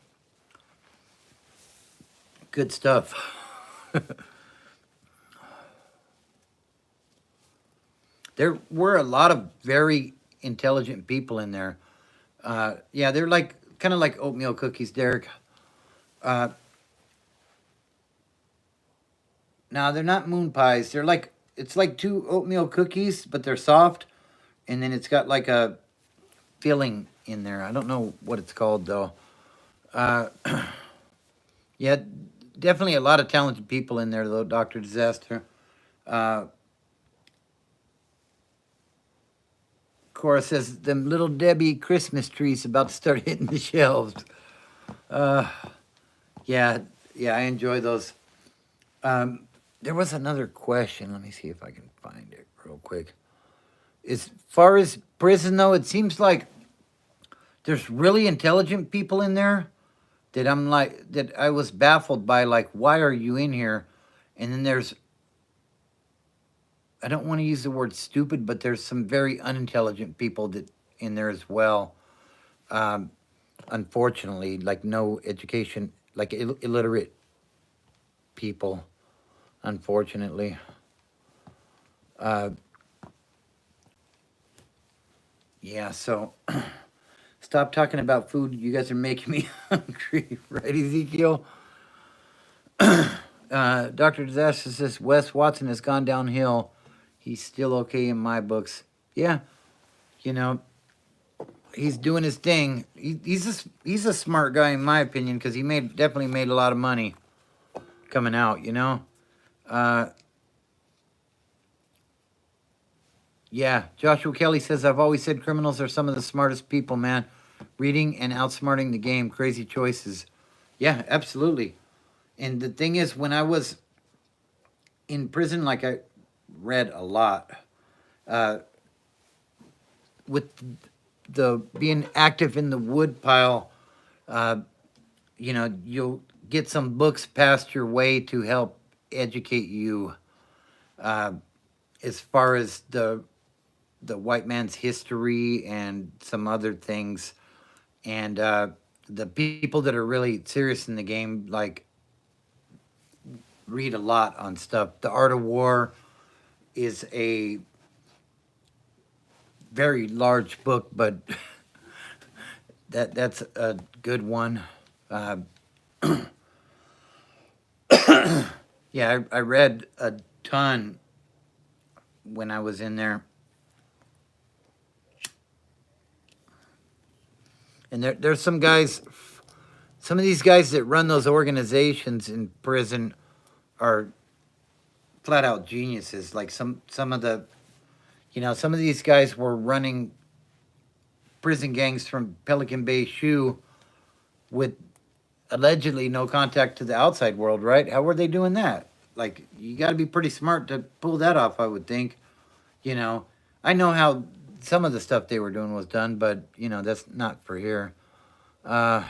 Good stuff. There were a lot of very intelligent people in there. Yeah, they're like kind of like oatmeal cookies, Derek. Uh, now they're not moon pies. They're like it's like two oatmeal cookies, but they're soft, and then it's got like a filling in there. I don't know what it's called though. Uh, yeah, definitely a lot of talented people in there though, Doctor Disaster. Uh, Cora says them little Debbie Christmas trees about to start hitting the shelves. Uh, yeah, yeah, I enjoy those. Um, there was another question. Let me see if I can find it real quick. As far as prison though, it seems like there's really intelligent people in there that I'm like that I was baffled by. Like, why are you in here? And then there's I don't want to use the word stupid, but there's some very unintelligent people that in there as well. Um, Unfortunately, like no education, like illiterate people. Unfortunately, uh, yeah. So stop talking about food. You guys are making me hungry, right, Ezekiel? Doctor Disaster says Wes Watson has gone downhill. He's still okay in my books. Yeah, you know, he's doing his thing. He's a smart guy in my opinion because he definitely made a lot of money coming out. Uh, yeah. Joshua Kelly says I've always said criminals are some of the smartest people, man. Reading and outsmarting the game. Crazy choices. Yeah, absolutely. And the thing is, when I was in prison, like I read a lot. Uh, with the being active in the wood pile, uh, you'll get some books passed your way to help educate you uh, as far as the white man's history and some other things. And the people that are really serious in the game, like, read a lot on stuff. The Art of War is a very large book, but that's a good one. Uh, yeah, I read a ton when I was in there, and there's some guys. Some of these guys that run those organizations in prison are flat out geniuses. Like some of the some of these guys were running prison gangs from Pelican Bay Shoe with allegedly no contact to the outside world, right? How were they doing that? Like, you got to be pretty smart to pull that off, I would think. You know, I know how some of the stuff they were doing was done, but that's not for here. Uh,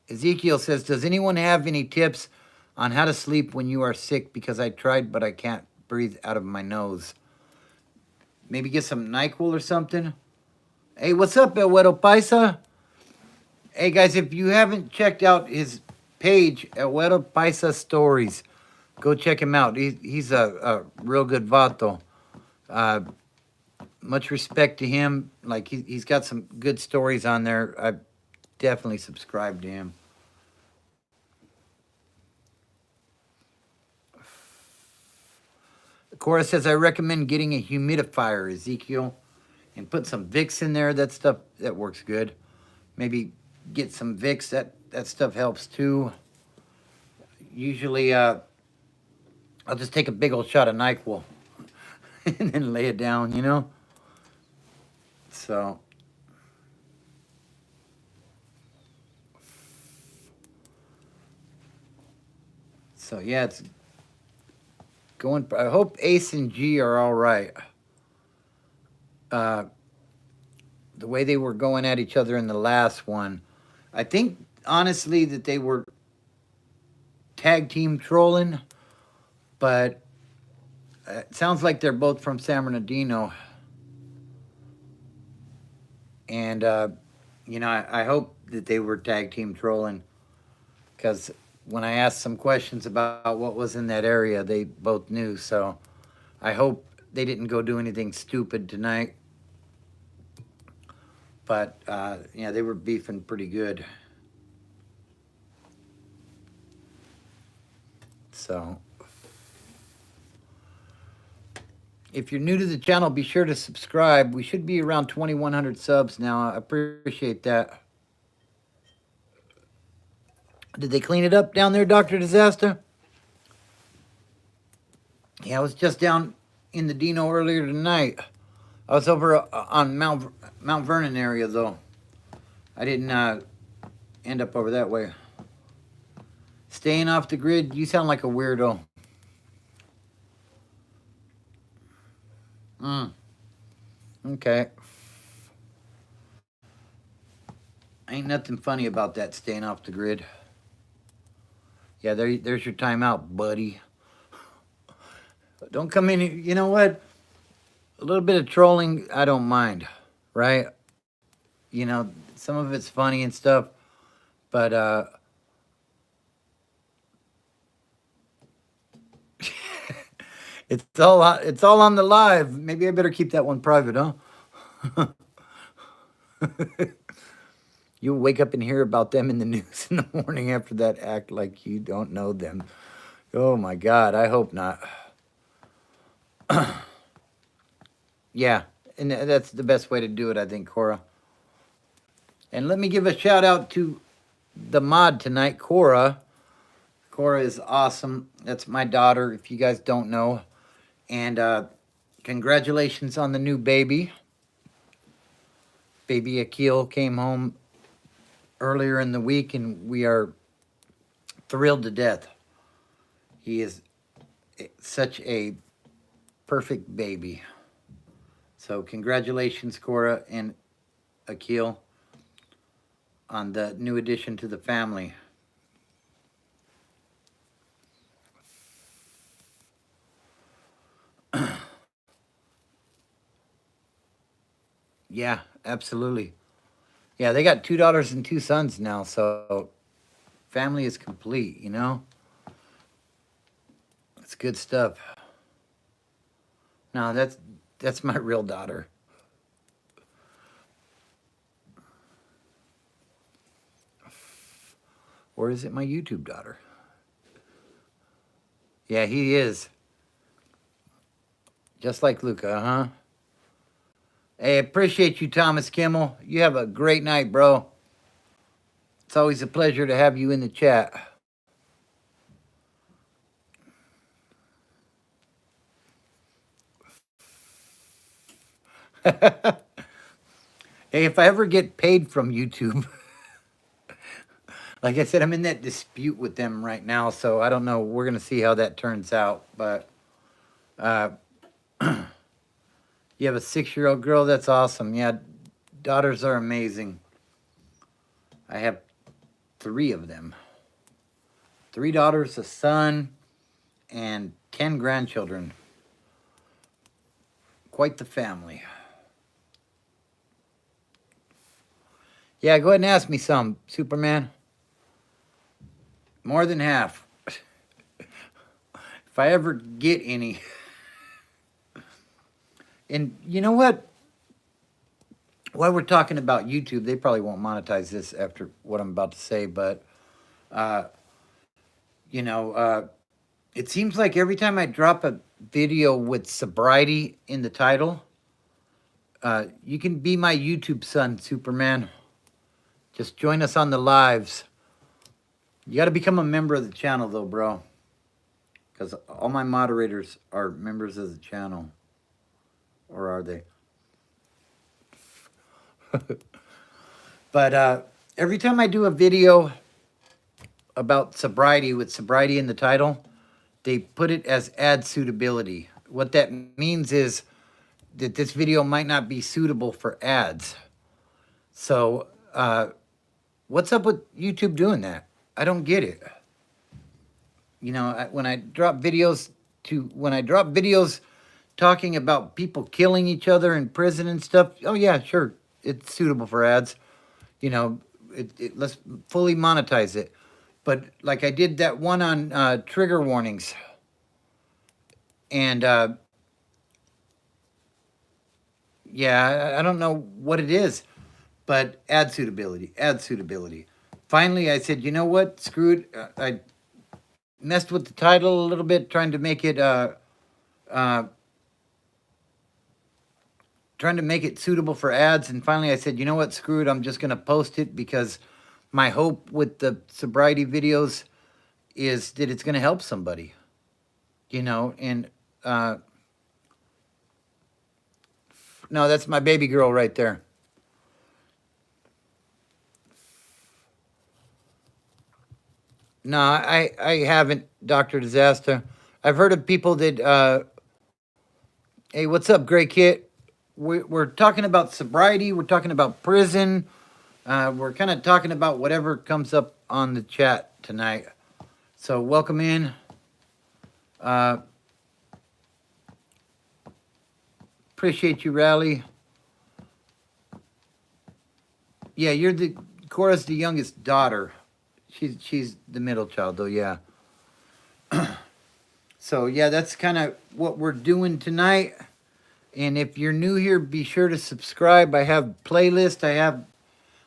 Ezekiel says, "Does anyone have any tips on how to sleep when you are sick? Because I tried, but I can't breathe out of my nose." Maybe get some NyQuil or something. Hey, what's up, El Hueto Paisa? Hey, guys, if you haven't checked out his page, El Hueto Paisa Stories, go check him out. He's a real good vato. Uh, much respect to him. Like, he's got some good stories on there. I definitely subscribe to him. Cora says, I recommend getting a humidifier, Ezekiel, and put some Vicks in there. That stuff, that works good. Maybe get some Vicks. That stuff helps too. Usually, I'll just take a big old shot of NyQuil and then lay it down, you know? So, yeah, it's going. I hope Ace and G are all right. Uh, the way they were going at each other in the last one, I think honestly that they were tag team trolling, but it sounds like they're both from San Bernardino, and you know, I hope that they were tag team trolling, because when I asked some questions about what was in that area, they both knew. So I hope they didn't go do anything stupid tonight. But yeah, they were beefing pretty good. So if you're new to the channel, be sure to subscribe. We should be around 2,100 subs now. I appreciate that. Did they clean it up down there, Dr. Disaster? Yeah, I was just down in the Dino earlier tonight. I was over on Mount Vernon area, though. I didn't end up over that way. Staying off the grid, you sound like a weirdo. Okay. Ain't nothing funny about that, staying off the grid. Yeah, there's your timeout, buddy. Don't come in here. You know what? A little bit of trolling, I don't mind, right? You know, some of it's funny and stuff, but it's all on the live. Maybe I better keep that one private, huh? You'll wake up and hear about them in the news in the morning after that. Act like you don't know them. Oh my God, I hope not. Yeah, and that's the best way to do it, I think, Cora. And let me give a shout out to the mod tonight, Cora. Cora is awesome. That's my daughter, if you guys don't know. And congratulations on the new baby. Baby Akil came home earlier in the week, and we are thrilled to death. He is such a perfect baby. So congratulations, Cora and Akil, on the new addition to the family. Yeah, absolutely. Yeah, they got 2 daughters and 2 sons now, so family is complete, you know? It's good stuff. No, that's my real daughter. Or is it my YouTube daughter? Yeah, he is. Just like Luca, huh? Hey, appreciate you, Thomas Kimmel. You have a great night, bro. It's always a pleasure to have you in the chat. Hey, if I ever get paid from YouTube, like I said, I'm in that dispute with them right now, so I don't know. We're going to see how that turns out. But you have a 6-year-old girl? That's awesome. Yeah, daughters are amazing. I have 3 of them. 3 daughters, a son, and 10 grandchildren. quite the family. Yeah, go ahead and ask me some, Superman. More than half. If I ever get any. And you know what? While we're talking about YouTube, they probably won't monetize this after what I'm about to say, but, uh, you know, it seems like every time I drop a video with sobriety in the title, you can be my YouTube son, Superman. Just join us on the lives. You got to become a member of the channel, though, bro. Because all my moderators are members of the channel. Or are they? But every time I do a video about sobriety with sobriety in the title, they put it as ad suitability. What that means is that this video might not be suitable for ads. So, what's up with YouTube doing that? I don't get it. You know, when I drop videos talking about people killing each other in prison and stuff, oh yeah, sure, it's suitable for ads. You know, let's fully monetize it. But like I did that one on trigger warnings, and yeah, I don't know what it is, but ad suitability, ad suitability. Finally, I said, you know what? Screw it. I messed with the title a little bit, trying to make it suitable for ads. And finally, I said, you know what? Screw it. I'm just gonna post it because my hope with the sobriety videos is that it's gonna help somebody. You know, and no, that's my baby girl right there. No, I haven't, Dr. Disaster. I've heard of people that, hey, what's up, Gray Kit? We're talking about sobriety. We're talking about prison. We're kind of talking about whatever comes up on the chat tonight. So welcome in. Appreciate you, Rally. Yeah, Cora's the youngest daughter. She's the middle child, though, yeah. So, yeah, that's kind of what we're doing tonight. And if you're new here, be sure to subscribe. I have playlist. I have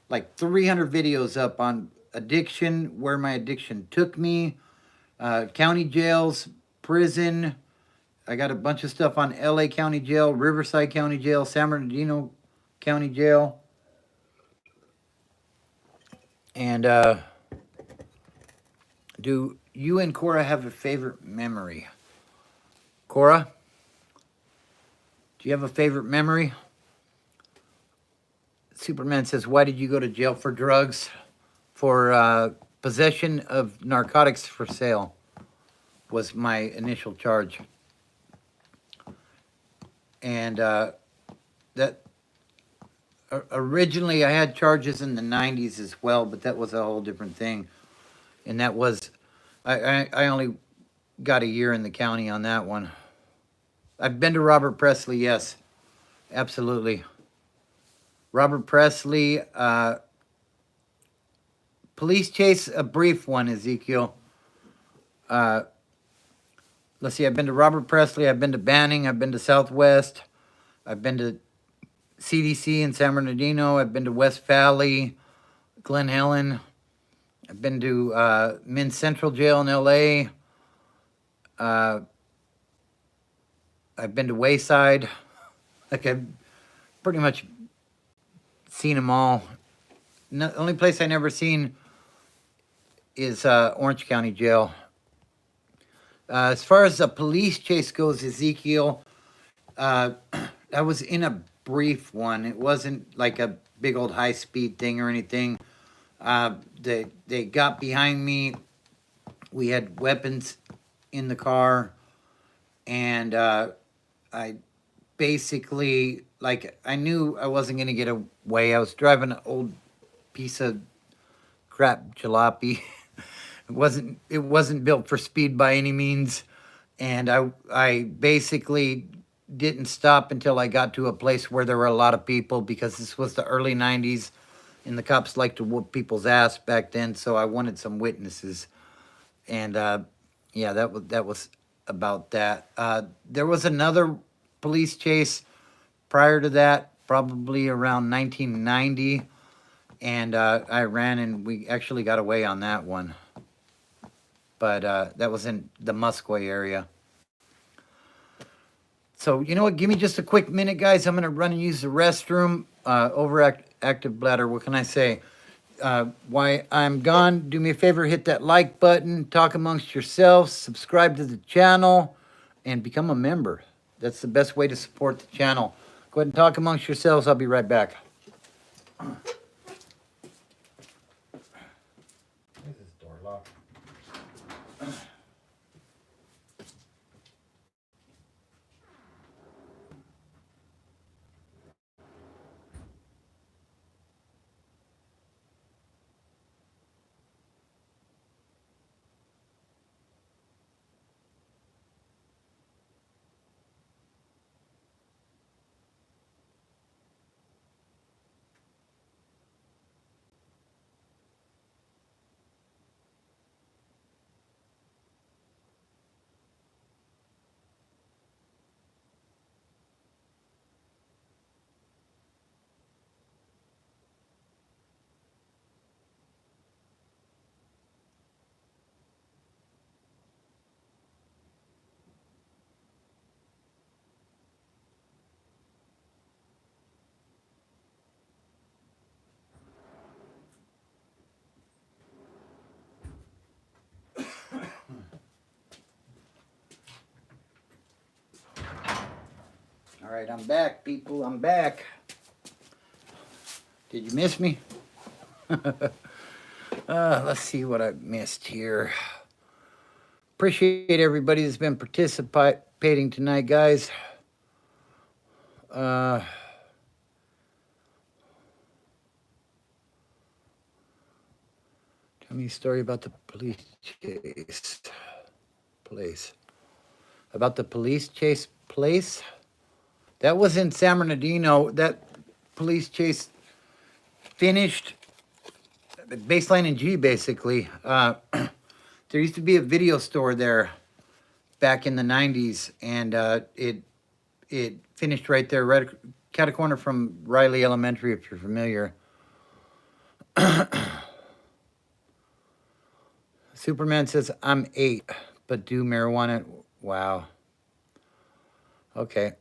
like 300 videos up on addiction, where my addiction took me, county jails, prison. I got a bunch of stuff on LA County Jail, Riverside County Jail, San Bernardino County Jail. And do you and Cora have a favorite memory? Cora, do you have a favorite memory? Superman says, why did you go to jail for drugs? For possession of narcotics for sale was my initial charge. And that originally I had charges in the 90s as well, but that was a whole different thing. And that was, I only got a year in the county on that one. I've been to Robert Presley, yes, absolutely. Robert Presley, police chase, a brief one, Ezekiel. Let's see, I've been to Robert Presley, I've been to Banning, I've been to Southwest, I've been to CDC in San Bernardino, I've been to West Valley, Glen Helen, I've been to Men's Central Jail in LA, I've been to Wayside. Like, I've pretty much seen them all. The only place I never seen is Orange County Jail. As far as the police chase goes, Ezekiel, I was in a brief one. It wasn't like a big old high-speed thing or anything. They got behind me. We had weapons in the car. And I basically, like, I knew I wasn't going to get away. I was driving an old piece of crap jalopy. It wasn't built for speed by any means. And I basically didn't stop until I got to a place where there were a lot of people because this was the early 90s and the cops liked to whoop people's ass back then. So I wanted some witnesses. And yeah, that was about that. There was another police chase prior to that, probably around 1990. And I ran and we actually got away on that one. But that was in the Musquay area. So, you know what? Give me just a quick minute, guys. I'm going to run and use the restroom. Overactive bladder. What can I say? While I'm gone, do me a favor, hit that like button, talk amongst yourselves, subscribe to the channel, and become a member. That's the best way to support the channel. Go ahead and talk amongst yourselves. I'll be right back. Is this door locked? All right, I'm back, people. I'm back. Did you miss me? Let's see what I missed here. Appreciate everybody that's been participating tonight, guys. Tell me a story about the police chase place. About the police chase place? That was in San Bernardino. That police chase finished Baseline and G, basically. There used to be a video store there back in the 90s, and it finished right there, right cat a corner from Riley Elementary, if you're familiar. Superman says, I'm 8, but do marijuana. Wow. Okay.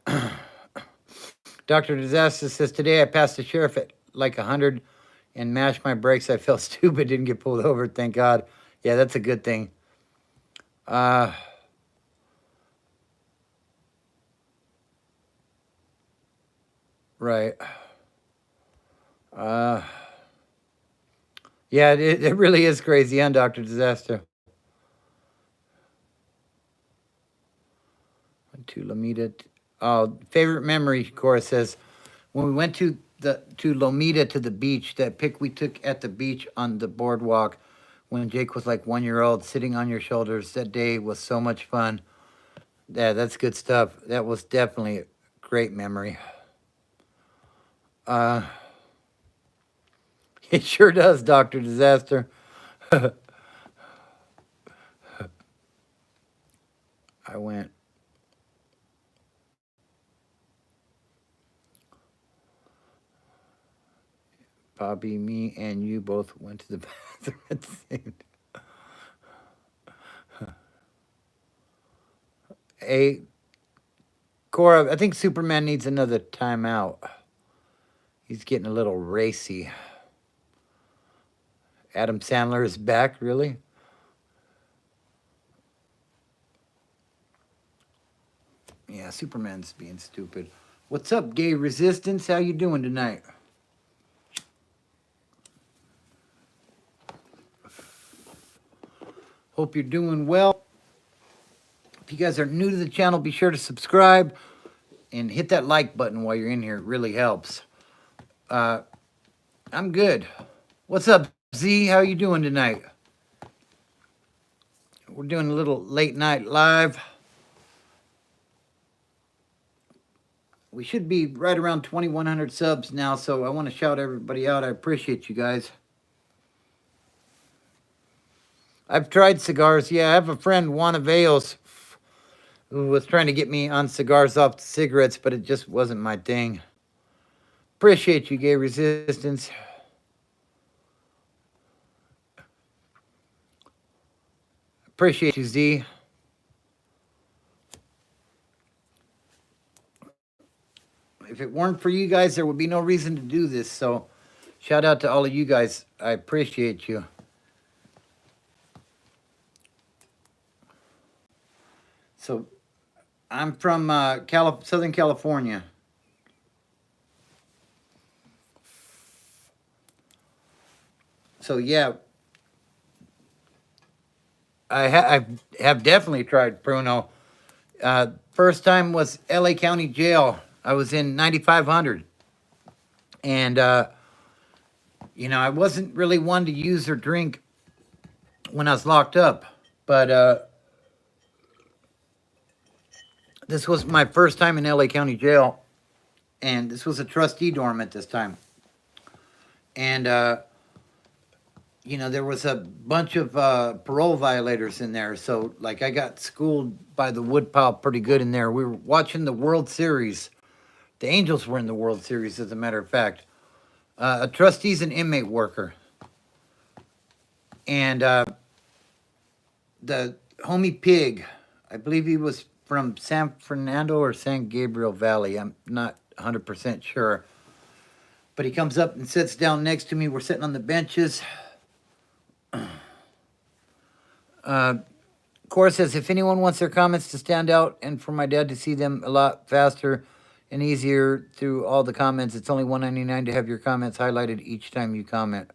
Dr. Disaster says, today I passed the sheriff at like 100 and mashed my brakes. I felt stupid, didn't get pulled over, thank God. Yeah, that's a good thing. Right. Yeah, it really is crazy, huh, Dr. Disaster? Went to Lomita. Oh, favorite memory, Cora says, when we went to Lomita to the beach, that pic we took at the beach on the boardwalk when Jake was like 1 year old, sitting on your shoulders. That day was so much fun. Yeah, that's good stuff. That was definitely a great memory. It sure does, Dr. Disaster. I went. Bobby, me, and you both went to the bathroom at the same time. Hey, Cora, I think Superman needs another timeout. He's getting a little racy. Adam Sandler is back, really? Yeah, Superman's being stupid. What's up, Gay Resistance? How you doing tonight? Hope you're doing well. If you guys are new to the channel, be sure to subscribe and hit that like button while you're in here. It really helps. I'm good. What's up, Z? How you doing tonight? We're doing a little late night live. We should be right around 2,100 subs now, so I want to shout everybody out. I appreciate you guys. I've tried cigars. Yeah, I have a friend, Juan Aveos, who was trying to get me on cigars off the cigarettes, but it just wasn't my thing. Appreciate you, Gay Resistance. Appreciate you, Z. If it weren't for you guys, there would be no reason to do this. So, shout out to all of you guys. I appreciate you. So, I'm from Southern California. So, yeah, I have definitely tried Pruno. First time was LA County Jail. I was in 9,500. And, I wasn't really one to use or drink when I was locked up. But this was my first time in LA County Jail. And this was a trustee dorm at this time. And, there was a bunch of parole violators in there. So, like, I got schooled by the woodpile pretty good in there. We were watching the World Series. The Angels were in the World Series, as a matter of fact. A trustee's an inmate worker. And the homie Pig, I believe he was from San Fernando or San Gabriel Valley. I'm not 100% sure. But he comes up and sits down next to me. We're sitting on the benches. Cora says, if anyone wants their comments to stand out and for my dad to see them a lot faster and easier through all the comments, it's only $1.99 to have your comments highlighted each time you comment.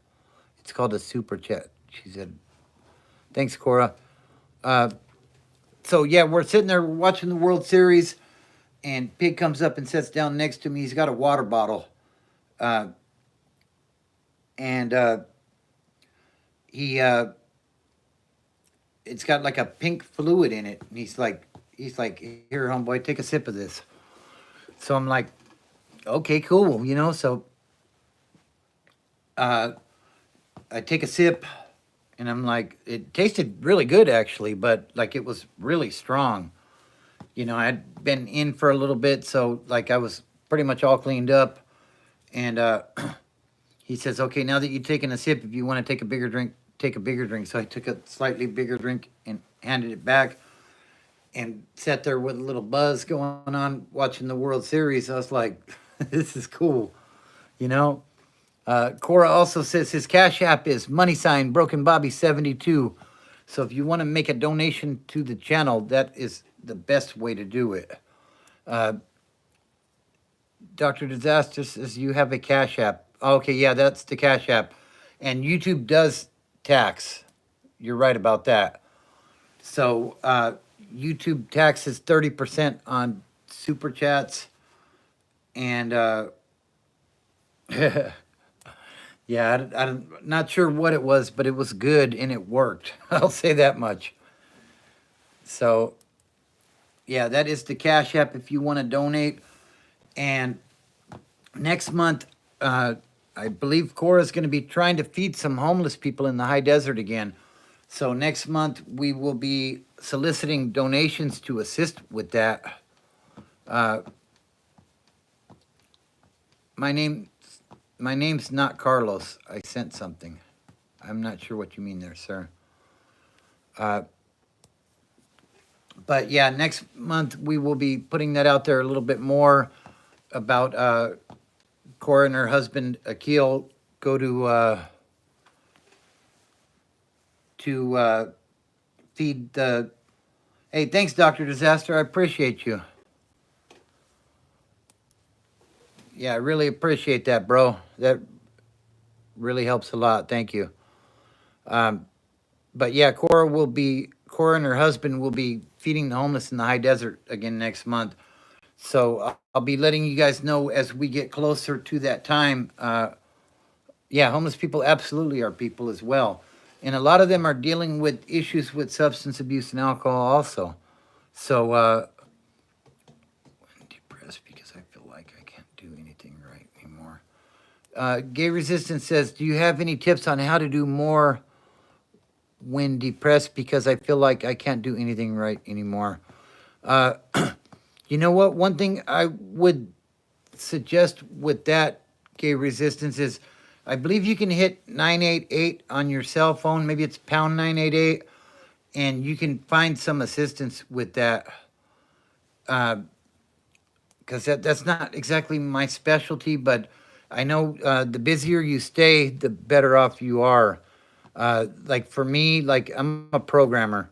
It's called a super chat, she said. Thanks, Cora. So, yeah, we're sitting there watching the World Series, and Pig comes up and sits down next to me. He's got a water bottle. And he... it's got like a pink fluid in it. And he's like, here, homeboy, take a sip of this. So I'm like, okay, cool, So I take a sip, and I'm like, it tasted really good, actually, but, like, it was really strong. I'd been in for a little bit, so, like, I was pretty much all cleaned up. And he says, okay, now that you've taken a sip, if you want to take a bigger drink, take a bigger drink. So I took a slightly bigger drink and handed it back and sat there with a little buzz going on watching the World Series. I was like, this is cool, Cora also says his Cash App is #BrokenBobby72. So if you want to make a donation to the channel, that is the best way to do it. Dr. Disaster says you have a Cash App. Okay, yeah, that's the Cash App. And YouTube does tax. You're right about that. So YouTube taxes 30% on super chats. And yeah, I'm not sure what it was, but it was good and it worked. I'll say that much. So yeah, that is the Cash App if you want to donate. And next month, I believe Cora's going to be trying to feed some homeless people in the high desert again. So next month, we will be soliciting donations to assist with that. My name's not Carlos. I sent something. I'm not sure what you mean there, sir. But yeah, next month we will be putting that out there a little bit more about Cora and her husband Akil go to feed the. Hey, thanks, Dr. Disaster. I appreciate you. Yeah, I really appreciate that, bro. That really helps a lot. Thank you. But yeah, Cora and her husband will be feeding the homeless in the high desert again next month. So I'll be letting you guys know as we get closer to that time. Yeah, homeless people absolutely are people as well. And a lot of them are dealing with issues with substance abuse and alcohol also. So, I'm depressed because I feel Gay Resistance says, do you have any tips on how to do more when depressed? Because I feel like I can't do anything right anymore. Uh, you know what? One thing I would suggest with that, Gay Resistance, is I believe you can hit 988 on your cell phone. Maybe it's pound 988, and you can find some assistance with that. Because that's not exactly my specialty, but I know the busier you stay, the better off you are. Like for me, like I'm a programmer,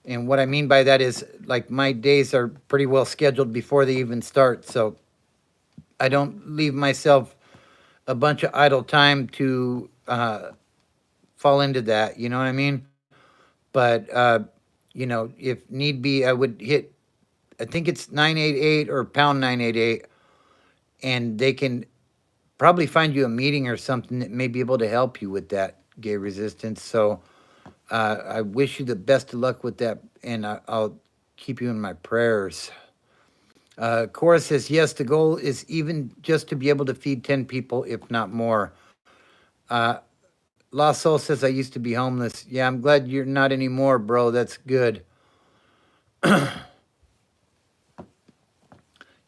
and what I mean by that is like my days are pretty well scheduled before they even start, so I don't leave myself a bunch of idle time to fall into that. You know what I mean? But if need be, I would hit. I think it's 988 or pound 988, and they can probably find you a meeting or something that may be able to help you with that, Gay Resistance. So I wish you the best of luck with that, and I'll keep you in my prayers. Cora says, yes, the goal is even just to be able to feed 10 people, if not more. Uh, La Sol says, I used to be homeless. Yeah, I'm glad you're not anymore, bro. That's good.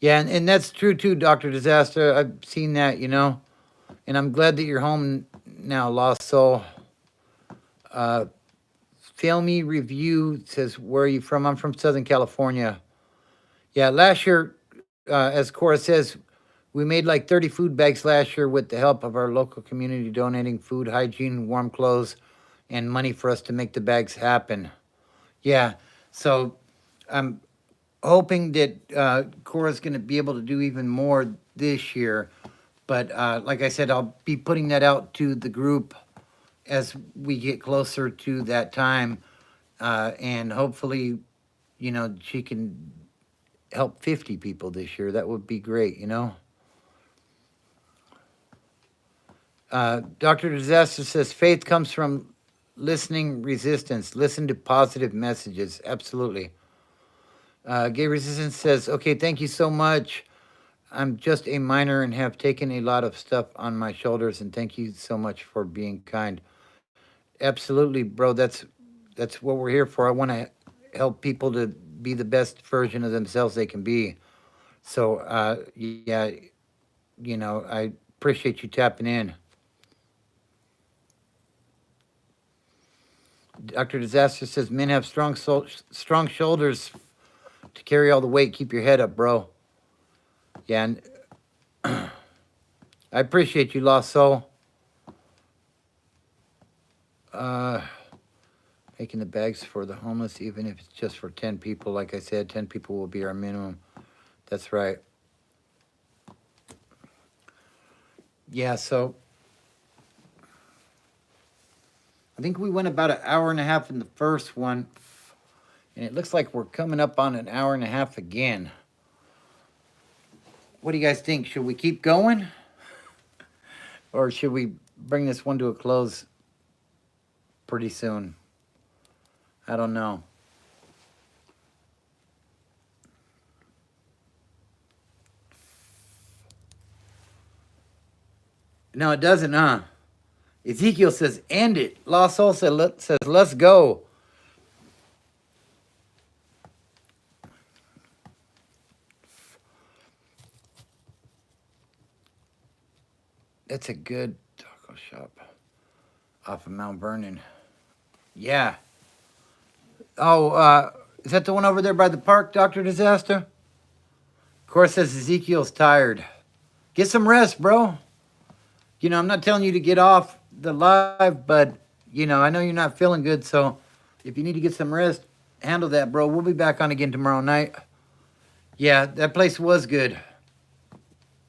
Yeah, and that's true too, Dr. Disaster. I've seen that, and I'm glad that you're home now, Lost Soul. Uh, Fail Me Review says, where are you from? I'm from Southern California. Yeah, last year, as Cora says, we made like 30 food bags last year with the help of our local community donating food, hygiene, warm clothes, and money for us to make the bags happen. Yeah, so I'm hoping that Cora's going to be able to do even more this year. But like I said, I'll be putting that out to the group as we get closer to that time. And hopefully, she can help 50 people this year. That would be great. Dr. Disaster says faith comes from listening resistance. Listen to positive messages. Absolutely. Gay Resistance says, okay, thank you so much. I'm just a minor and have taken a lot of stuff on my shoulders, and thank you so much for being kind. Absolutely, bro. That's what we're here for. I want to help people to be the best version of themselves they can be. So, yeah, I appreciate you tapping in. Dr. Disaster says men have strong shoulders to carry all the weight. Keep your head up, bro. Yeah, and I appreciate you, Lost Soul. Uh, Making the bags for the homeless, even if it's just for 10 people. Like I said, 10 people will be our minimum. That's right. Yeah, so I think we went about an hour and a half in the first one, and it looks like we're coming up on an hour and a half again. What do you guys think? Should we keep going? Or should we bring this one to a close pretty soon? I don't know. No, it doesn't, huh? Ezekiel says, end it. Lost Soul says, let's go. That's a good taco shop off of Mount Vernon. Yeah. Oh, is that the one over there by the park, Dr. Disaster? Of course, says Ezekiel's tired. Get some rest, bro. I'm not telling you to get off the live, but, I know you're not feeling good, so if you need to get some rest, handle that, bro. We'll be back on again tomorrow night. Yeah, that place was good.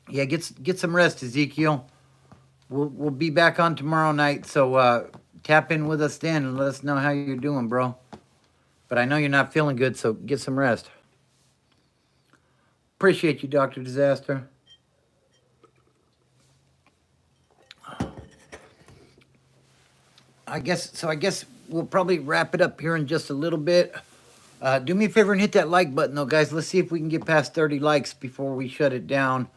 Yeah, get some rest, Ezekiel. We'll be back on tomorrow night, so tap in with us then and let us know how you're doing, bro. But I know you're not feeling good, so get some rest. Appreciate you, Dr. Disaster. I guess we'll probably wrap it up here in just a little bit. Do me a favor and hit that like button, though, guys. Let's see if we can get past 30 likes before we shut it down.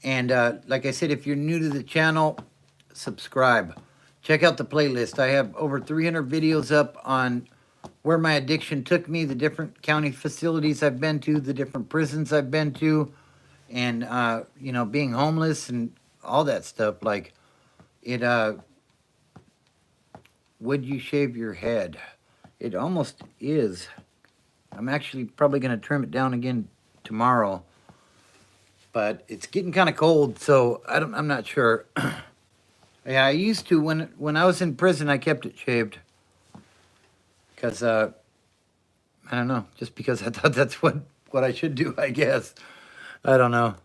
And like I said, if you're new to the channel, subscribe. Check out the playlist. I have over 300 videos up on where my addiction took me, the different county facilities I've been to, the different prisons I've been to, and you know, being homeless and all that stuff. Like it, would you shave your head? It almost is. I'm actually probably going to trim it down again tomorrow, but it's getting kind of cold, so I'm not sure. Yeah, I used to when I was in prison. I kept it shaved because I don't know, just because I thought that's what I should do. I guess I don't know.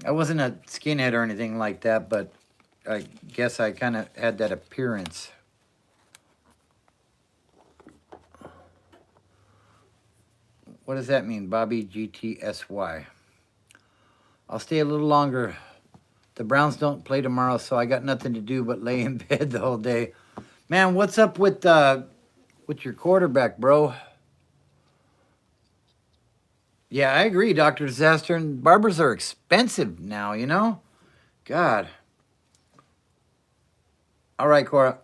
I wasn't a skinhead or anything like that, but I guess I kind of had that appearance. What does that mean, Bobby GTSY? I'll stay a little longer. The Browns don't play tomorrow, so I got nothing to do but lay in bed the whole day. Man, what's up with your quarterback, bro? Yeah, I agree, Dr. Disaster. And barbers are expensive now, you know? God. All right, Cora.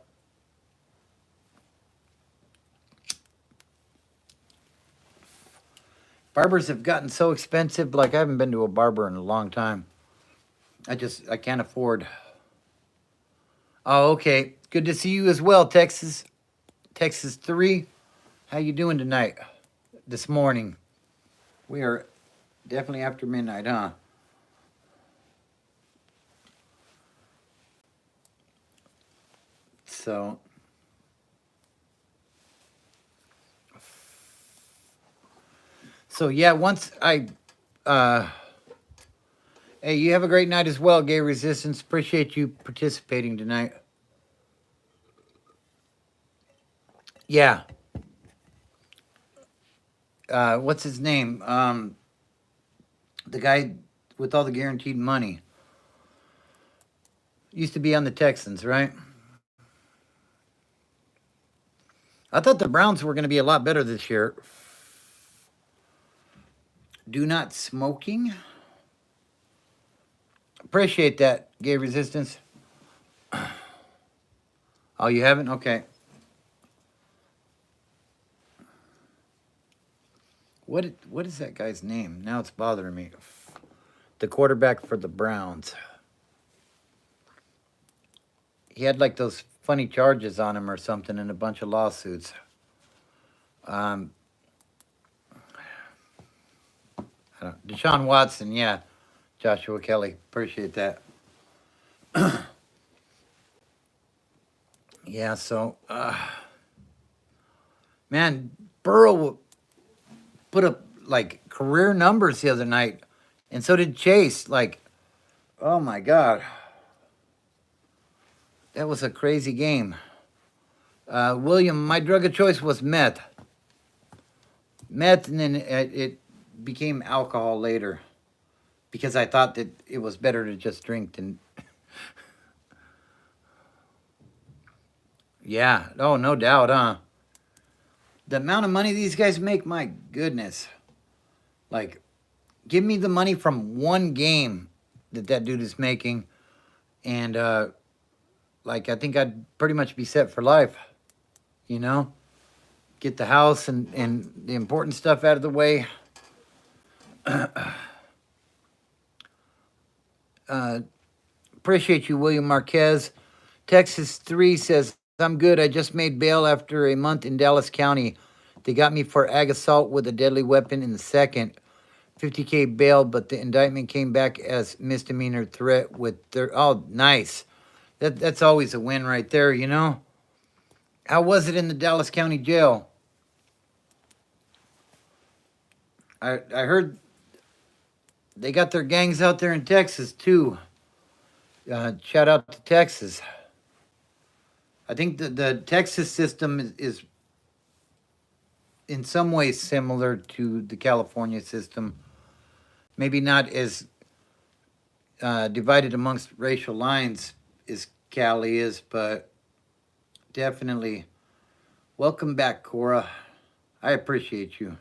Barbers have gotten so expensive. Like, I haven't been to a barber in a long time. I can't afford. Oh, okay. Good to see you as well, Texas. Texas 3. How you doing tonight? This morning. We are definitely after midnight, huh? So, yeah, once uh, hey, you have a great night as well, Gay Resistance. Appreciate you participating tonight. Yeah. What's his name? The guy with all the guaranteed money. Used to be on the Texans, right? I thought the Browns were going to be a lot better this year. Do not smoking. Appreciate that, Gay Resistance. Oh, you haven't? Okay. What is that guy's name? Now it's bothering me. The quarterback for the Browns. He had like those funny charges on him or something and a bunch of lawsuits. Deshaun Watson, yeah. Joshua Kelly, appreciate that. Yeah, so, man, Burrow put up like career numbers the other night, and so did Chase. Like, oh my God, that was a crazy game. William, my drug of choice was meth. Meth, and then it became alcohol later because I thought that it was better to just drink than. Yeah, oh, no doubt, huh? The amount of money these guys make, my goodness. Like, give me the money from one game that dude is making, and like I think I'd pretty much be set for life. You know, get the house and the important stuff out of the way. Appreciate you, William Marquez. Texas 3 says, I'm good. I just made bail after a month in Dallas County. They got me for ag assault with a deadly weapon in the second. 50K bail, but the indictment came back as misdemeanor threat with their. Oh, nice. That's always a win right there, you know? How was it in the Dallas County jail? I heard they got their gangs out there in Texas, too. Shout out to Texas. I think the Texas system is in some ways similar to the California system. Maybe not as divided amongst racial lines as Cali is, but definitely. Welcome back, Cora. I appreciate you.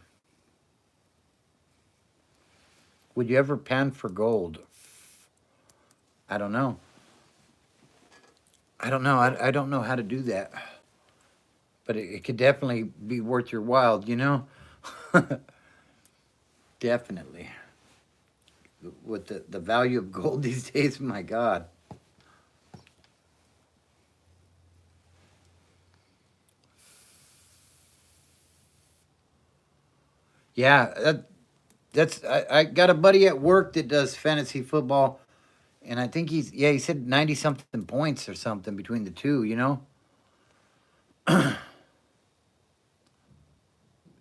Would you ever pan for gold? I don't know. I don't know. I don't know how to do that. But it could definitely be worth your while, you know? Definitely. With the value of gold these days, my God. Yeah, I got a buddy at work that does fantasy football, and I think he said 90 something points or something between the two, you know?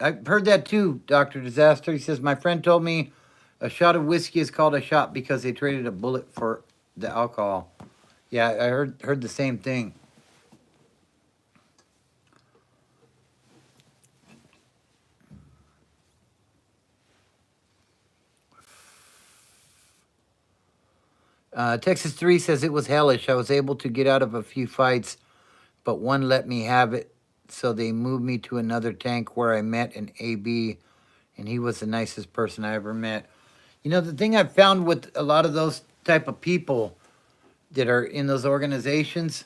I've heard that too, Dr. Disaster. He says, my friend told me a shot of whiskey is called a shot because they traded a bullet for the alcohol. Yeah, I heard the same thing. Texas 3 says it was hellish. I was able to get out of a few fights, but one let me have it, so they moved me to another tank where I met an AB, and he was the nicest person I ever met. You know, the thing I've found with a lot of those type of people that are in those organizations,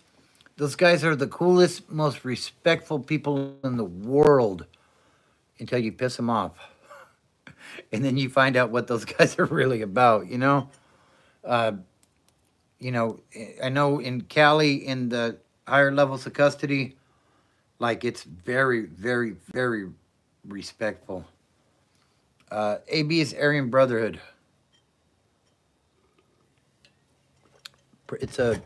those guys are the coolest, most respectful people in the world until you piss them off. And then you find out what those guys are really about, you know? Uh, I know in Cali, in the higher levels of custody, like it's very, very, very respectful. AB is Aryan Brotherhood. It's a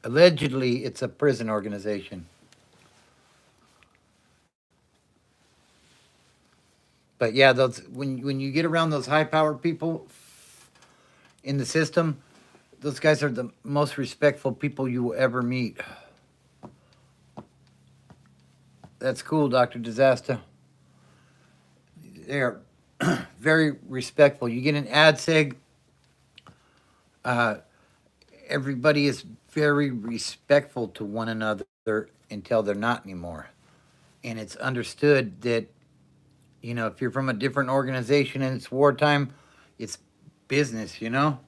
allegedly it's a prison organization. But yeah, those when you get around those high powered people in the system, those guys are the most respectful people you will ever meet. That's cool, Dr. Disaster. They're very respectful. You get an ad seg, uh, everybody is very respectful to one another until they're not anymore. And it's understood that, if you're from a different organization and it's wartime, it's business, you know?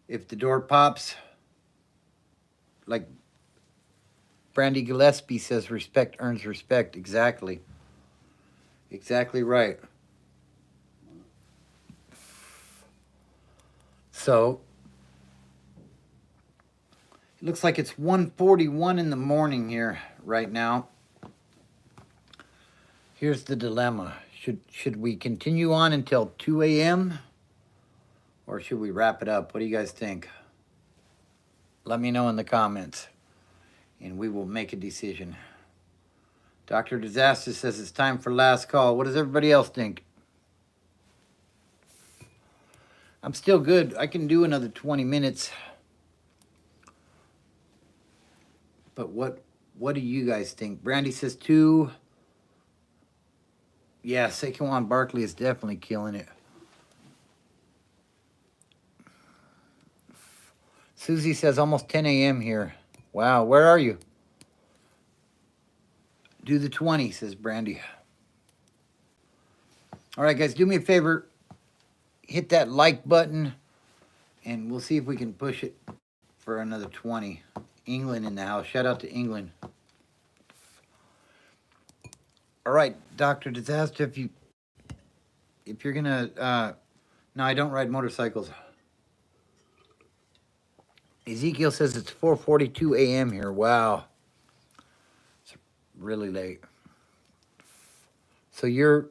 If the door pops, like Brandy Gillespie says, respect earns respect. Exactly. Exactly right. So, it looks like it's 1:41 in the morning here right now. Here's the dilemma. Should we continue on until 2 a.m. or should we wrap it up? What do you guys think? Let me know in the comments and we will make a decision. Dr. Disaster says it's time for last call. What does everybody else think? I'm still good. I can do another 20 minutes. But what do you guys think? Brandy says 2. Yeah, Saquon Barkley is definitely killing it. Susie says almost 10 a.m. here. Wow, where are you? Do the 20, says Brandy. All right, guys, do me a favor. Hit that like button, and we'll see if we can push it for another 20. England in the house. Shout out to England. All right, Dr. Disaster, if you're gonna no, I don't ride motorcycles. Ezekiel says it's 4:42 a.m. here. Wow. It's really late. So you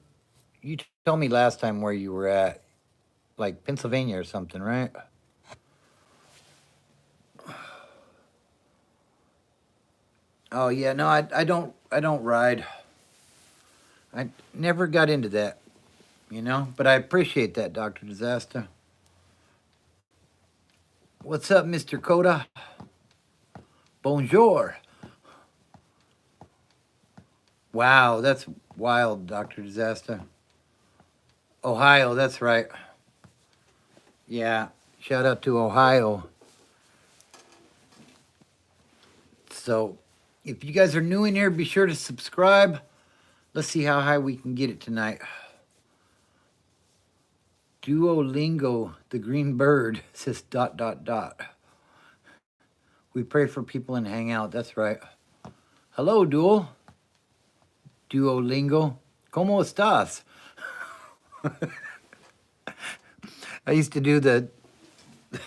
told me last time where you were at, like Pennsylvania or something, right? Oh yeah, no, I don't ride. I never got into that, but I appreciate that, Dr. Disaster. What's up, Mr. Coda? Bonjour. Wow, that's wild, Dr. Disaster. Ohio, that's right. Yeah, shout out to Ohio. So, if you guys are new in here, be sure to subscribe. Let's see how high we can get it tonight. Duolingo, the green bird, says ... We pray for people and hang out. That's right. Hello, Duo. Duolingo. ¿Cómo estás? I used to do I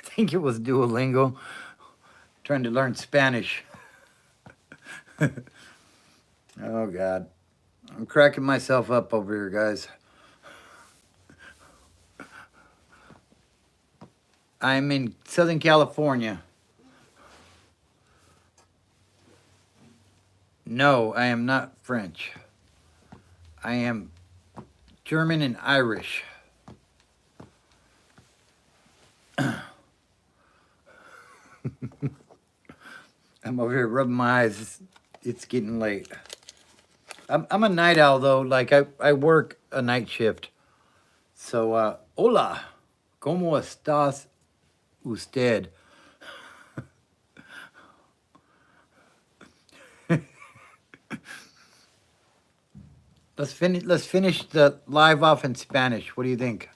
think it was Duolingo, trying to learn Spanish. Oh, God. I'm cracking myself up over here, guys. I'm in Southern California. No, I am not French. I am German and Irish. I'm over here rubbing my eyes. It's getting late. I'm a night owl, though. Like, I work a night shift. So, hola. ¿Cómo estás usted? Let's finish the live off in Spanish. What do you think?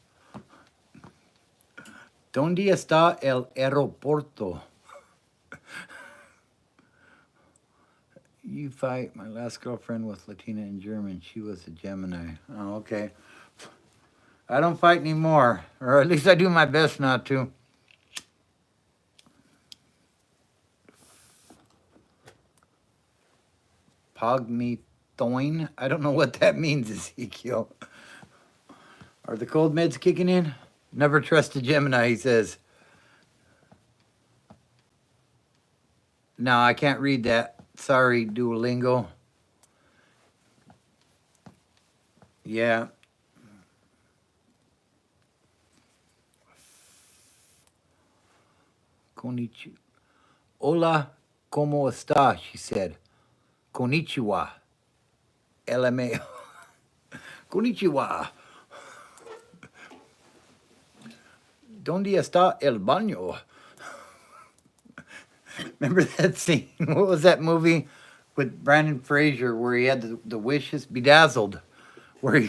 ¿Dónde está el aeropuerto? You fight. My last girlfriend was Latina and German. She was a Gemini. Oh, okay. I don't fight anymore. Or at least I do my best not to. Pogmitoin? I don't know what that means, Ezekiel. Are the cold meds kicking in? Never trust a Gemini, he says. No, I can't read that. Sorry, Duolingo. Yeah. Konnichiwa. Hola, ¿cómo está? She said. Konnichiwa. LMAO. Konnichiwa. ¿Dónde está el baño? Remember that scene? What was that movie with Brandon Fraser where he had the wishes? Bedazzled. Where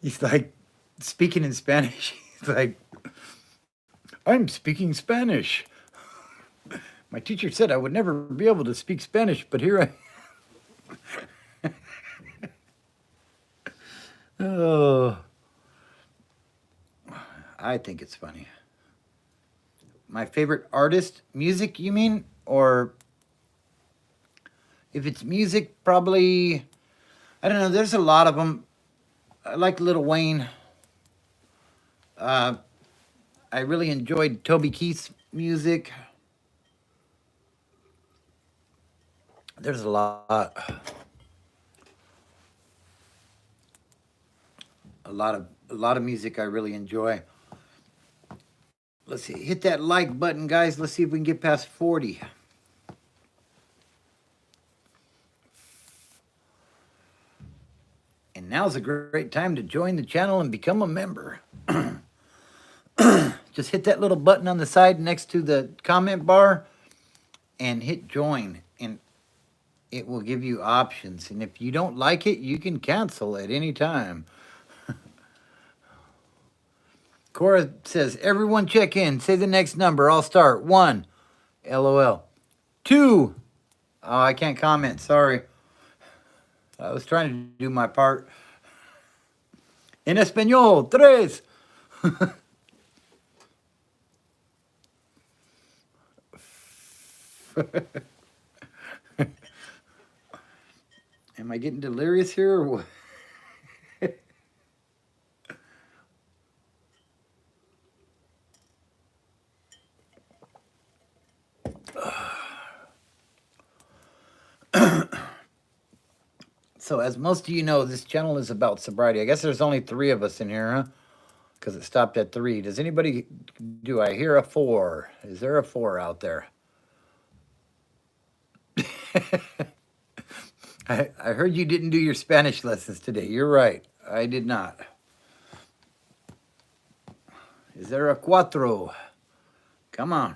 he's like speaking in Spanish. He's like, I'm speaking Spanish. My teacher said I would never be able to speak Spanish, but here I Oh. I think it's funny. My favorite artist, music, you mean? Or if it's music, probably, I don't know, there's a lot of them. I like Lil Wayne. I really enjoyed Toby Keith's music. There's a lot. A lot of music I really enjoy. Let's see, hit that like button, guys. Let's see if we can get past 40. And now's a great time to join the channel and become a member. Just hit that little button on the side next to the comment bar and hit join. And it will give you options. And if you don't like it, you can cancel at any time. Cora says, everyone check in. Say the next number. I'll start. 1. LOL. 2. Oh, I can't comment. Sorry. I was trying to do my part. En español. 3. Am I getting delirious here or what? So, as most of you know, this channel is about sobriety. I guess there's only 3 of us in here, huh? Because it stopped at 3. Does anybody, do I hear a 4? Is there a 4 out there? I heard you didn't do your Spanish lessons today. You're right. I did not. Is there a 4? Come on.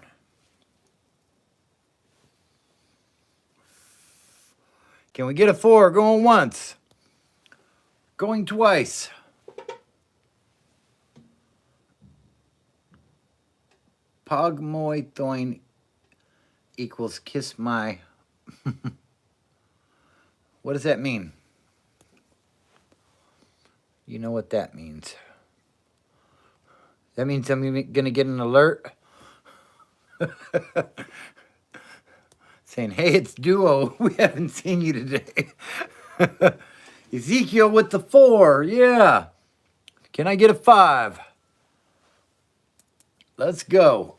Can we get a 4? Going once. Going twice. Pogmoitoin equals kiss my. What does that mean? You know what that means. That means I'm going to get an alert saying, hey, it's Duo. We haven't seen you today. Ezekiel with the 4. Yeah. Can I get a 5? Let's go.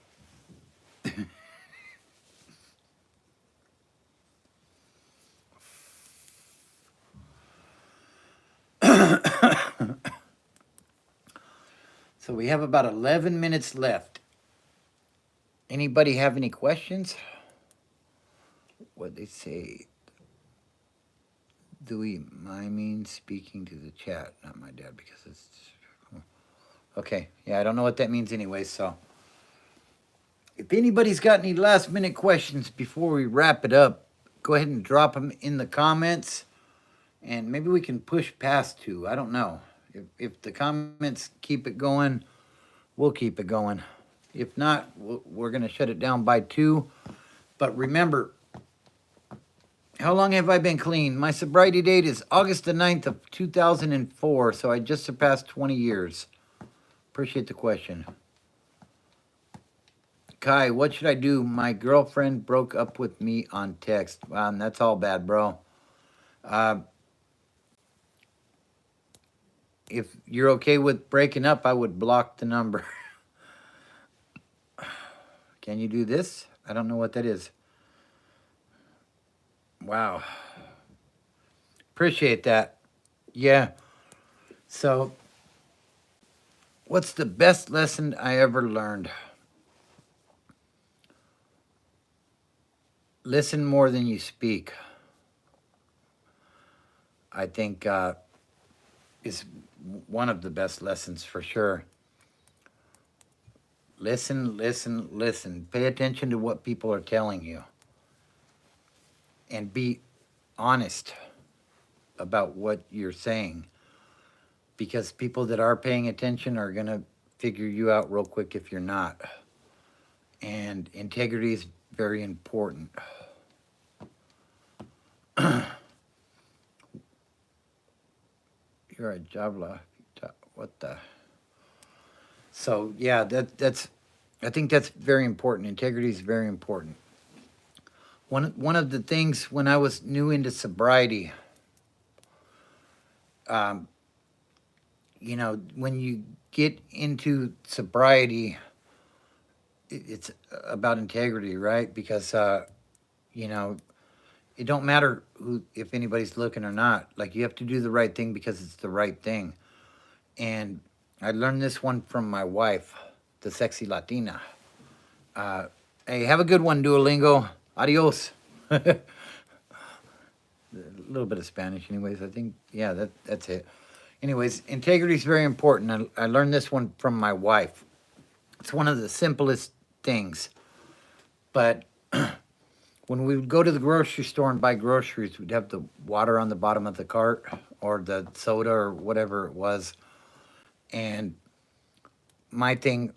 So we have about 11 minutes left. Anybody have any questions? What they say? Do we mean speaking to the chat? Not my dad, because it's okay. Yeah, I don't know what that means anyway. So if anybody's got any last minute questions before we wrap it up, go ahead and drop them in the comments, and maybe we can push past 2. I don't know. If the comments keep it going, we'll keep it going. If not, we're going to shut it down by 2. But remember, how long have I been clean? My sobriety date is August the 9th of 2004, so I just surpassed 20 years. Appreciate the question. Kai, what should I do? My girlfriend broke up with me on text. Wow, that's all bad, bro. If you're okay with breaking up, I would block the number. Can you do this? I don't know what that is. Wow. Appreciate that. Yeah. So, what's the best lesson I ever learned? Listen more than you speak. I think is one of the best lessons for sure. Listen, listen, listen. Pay attention to what people are telling you. And be honest about what you're saying. Because people that are paying attention are going to figure you out real quick if you're not. And integrity is very important. You're a Javla. What the? So yeah, that's. I think that's very important. Integrity is very important. One of the things when I was new into sobriety, you know, when you get into sobriety, it's about integrity, right? Because you know, it don't matter if anybody's looking or not. Like, you have to do the right thing because it's the right thing. And I learned this one from my wife, the sexy Latina. Hey, have a good one, Duolingo. Adios. A little bit of Spanish, anyways. I think, yeah, that's it. Anyways, integrity is very important. I learned this one from my wife. It's one of the simplest things. But when we would go to the grocery store and buy groceries, we'd have the water on the bottom of the cart or the soda or whatever it was. And my thing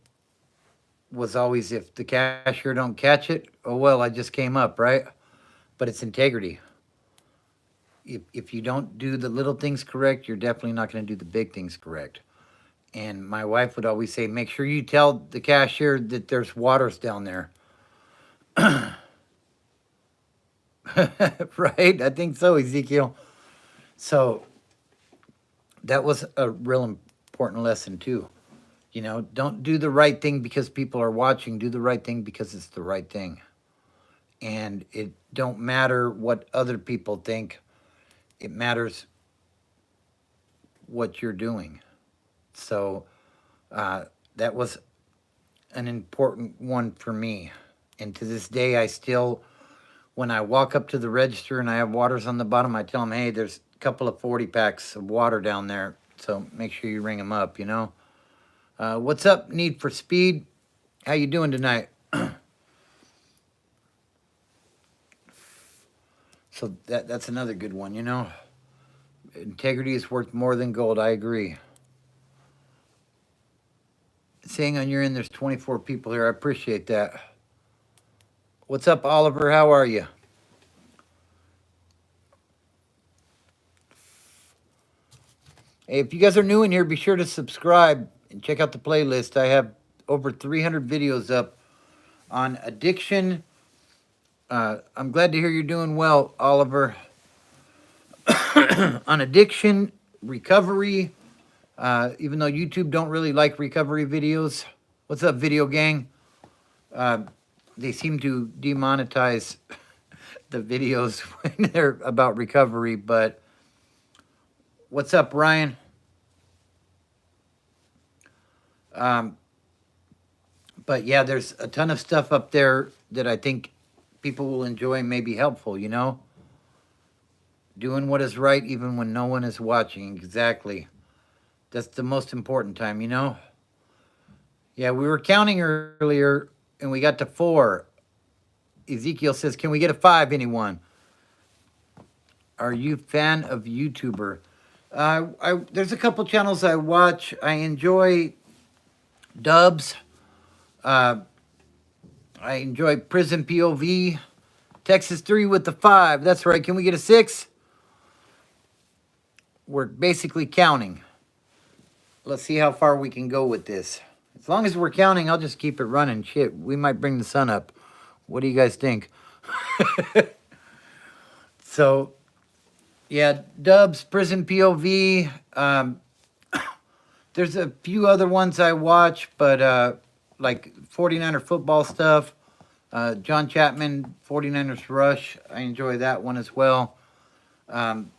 was always, if the cashier don't catch it, oh well, I just came up, right? But it's integrity. If you don't do the little things correct, you're definitely not going to do the big things correct. And my wife would always say, make sure you tell the cashier that there's waters down there. Right? I think so, Ezekiel. So that was a real important lesson too. You know, don't do the right thing because people are watching. Do the right thing because it's the right thing. And it don't matter what other people think. It matters what you're doing. So that was an important one for me. And to this day, I still, when I walk up to the register and I have waters on the bottom, I tell them, hey, there's a couple of 40 packs of water down there. So make sure you ring them up, you know. What's up, Need for Speed? How you doing tonight? So that's another good one, you know. Integrity is worth more than gold. I agree. Saying on your end, there's 24 people here. I appreciate that. What's up, Oliver? How are you? Hey, if you guys are new in here, be sure to subscribe and check out the playlist. I have over 300 videos up on addiction. I'm glad to hear you're doing well, Oliver. On addiction, recovery, even though YouTube don't really like recovery videos. What's up, video gang? Uh, they seem to demonetize the videos when they're about recovery, but what's up, Ryan? Um, but yeah, there's a ton of stuff up there that I think people will enjoy and may be helpful, you know? Doing what is right even when no one is watching. Exactly. That's the most important time, you know? Yeah, we were counting earlier and we got to 4. Ezekiel says, "Can we get a 5, anyone? Are you fan of YouTuber?" There's a couple channels I watch. I enjoy Dubs. Uh, I enjoy Prison POV. Texas 3 with the 5. That's right. Can we get a 6? We're basically counting. Let's see how far we can go with this. As long as we're counting, I'll just keep it running. Shit, we might bring the sun up. What do you guys think? So, yeah, Dubs, Prison POV. There's a few other ones I watch, but like 49er football stuff. John Chapman, 49ers Rush. I enjoy that one as well. Um,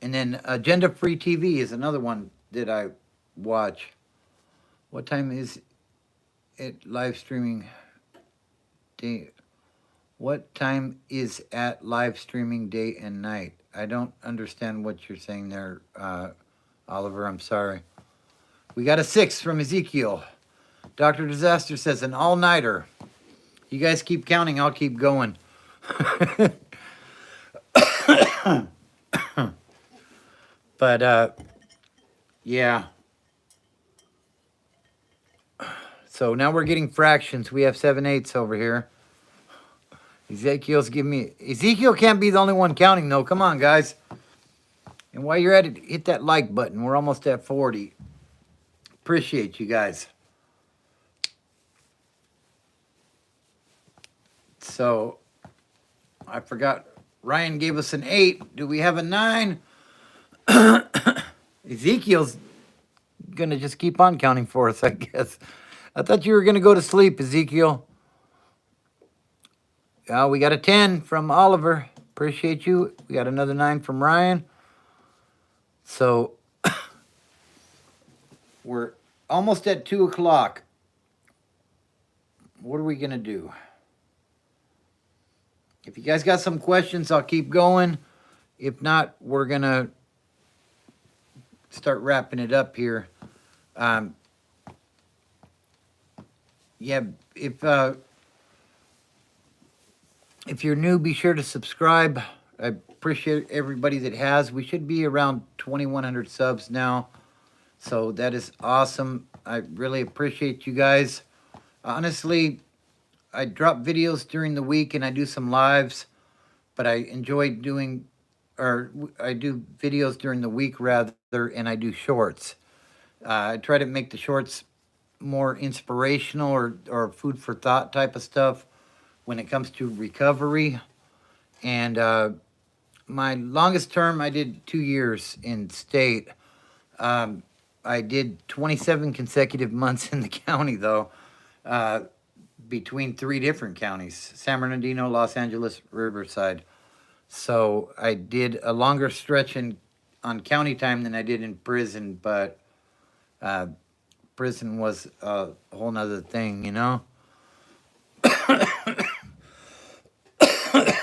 and then Agenda Free TV is another one that I watch. What time is it live streaming? What time is at live streaming day and night? I don't understand what you're saying there, Oliver. I'm sorry. We got a 6 from Ezekiel. Dr. Disaster says an all-nighter. You guys keep counting, I'll keep going. But, yeah. So now we're getting fractions. We have 7/8 over here. Ezekiel's giving me... Ezekiel can't be the only one counting, though. Come on, guys. And while you're at it, hit that like button. We're almost at 40. Appreciate you guys. So, I forgot. Ryan gave us an 8. Do we have a 9? Ezekiel's going to just keep on counting for us, I guess. I thought you were going to go to sleep, Ezekiel. We got a 10 from Oliver. Appreciate you. We got another 9 from Ryan. So, we're almost at 2 o'clock. What are we going to do? If you guys got some questions, I'll keep going. If not, we're going to start wrapping it up here. Yeah, if you're new, be sure to subscribe. I appreciate everybody that has. We should be around 2,100 subs now. So that is awesome. I really appreciate you guys. Honestly, I drop videos during the week and I do some lives, but I enjoy doing, or I do videos during the week rather, and I do shorts. I try to make the shorts more inspirational or food for thought type of stuff when it comes to recovery. And my longest term, I did 2 years in state. I did 27 consecutive months in the county, though, between 3 different counties, San Bernardino, Los Angeles, Riverside. So I did a longer stretch on county time than I did in prison, but prison was a whole nother thing, you know?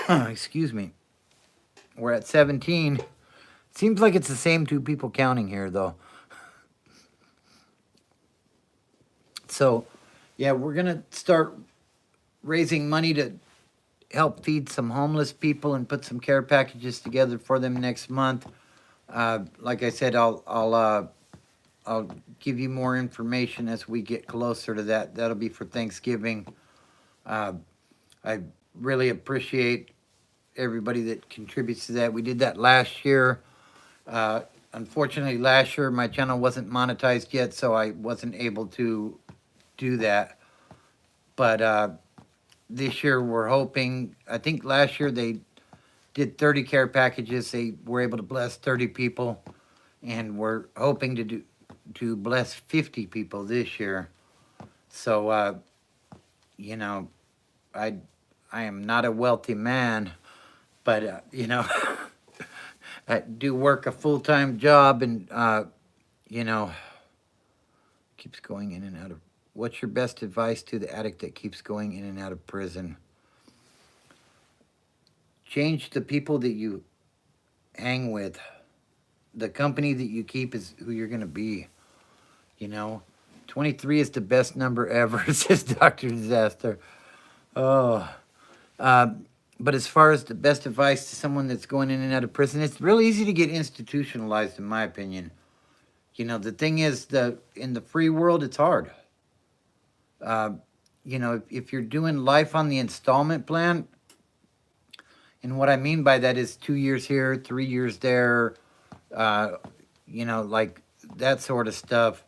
Excuse me. We're at 17. Seems like it's the same 2 people counting here, though. So, yeah, we're going to start raising money to help feed some homeless people and put some care packages together for them next month. Like I said, I'll give you more information as we get closer to that. That'll be for Thanksgiving. I really appreciate everybody that contributes to that. We did that last year. Uh, Unfortunately, last year my channel wasn't monetized yet, so I wasn't able to do that. But this year we're hoping. I think last year they did 30 care packages. They were able to bless 30 people, and we're hoping to bless 50 people this year. So you know, I I am not a wealthy man, but I do work a full time job, and you know, keeps going in and out of. What's your best advice to the addict that keeps going in and out of prison? Change the people that you hang with. The company that you keep is who you're going to be. You know, 23 is the best number ever, says Dr. Disaster. Oh. Uh, but as far as the best advice to someone that's going in and out of prison, it's real easy to get institutionalized, in my opinion. The thing is, in the free world, it's hard. Uh, if you're doing life on the installment plan, and what I mean by that is 2 years here, 3 years there, uh, like that sort of stuff.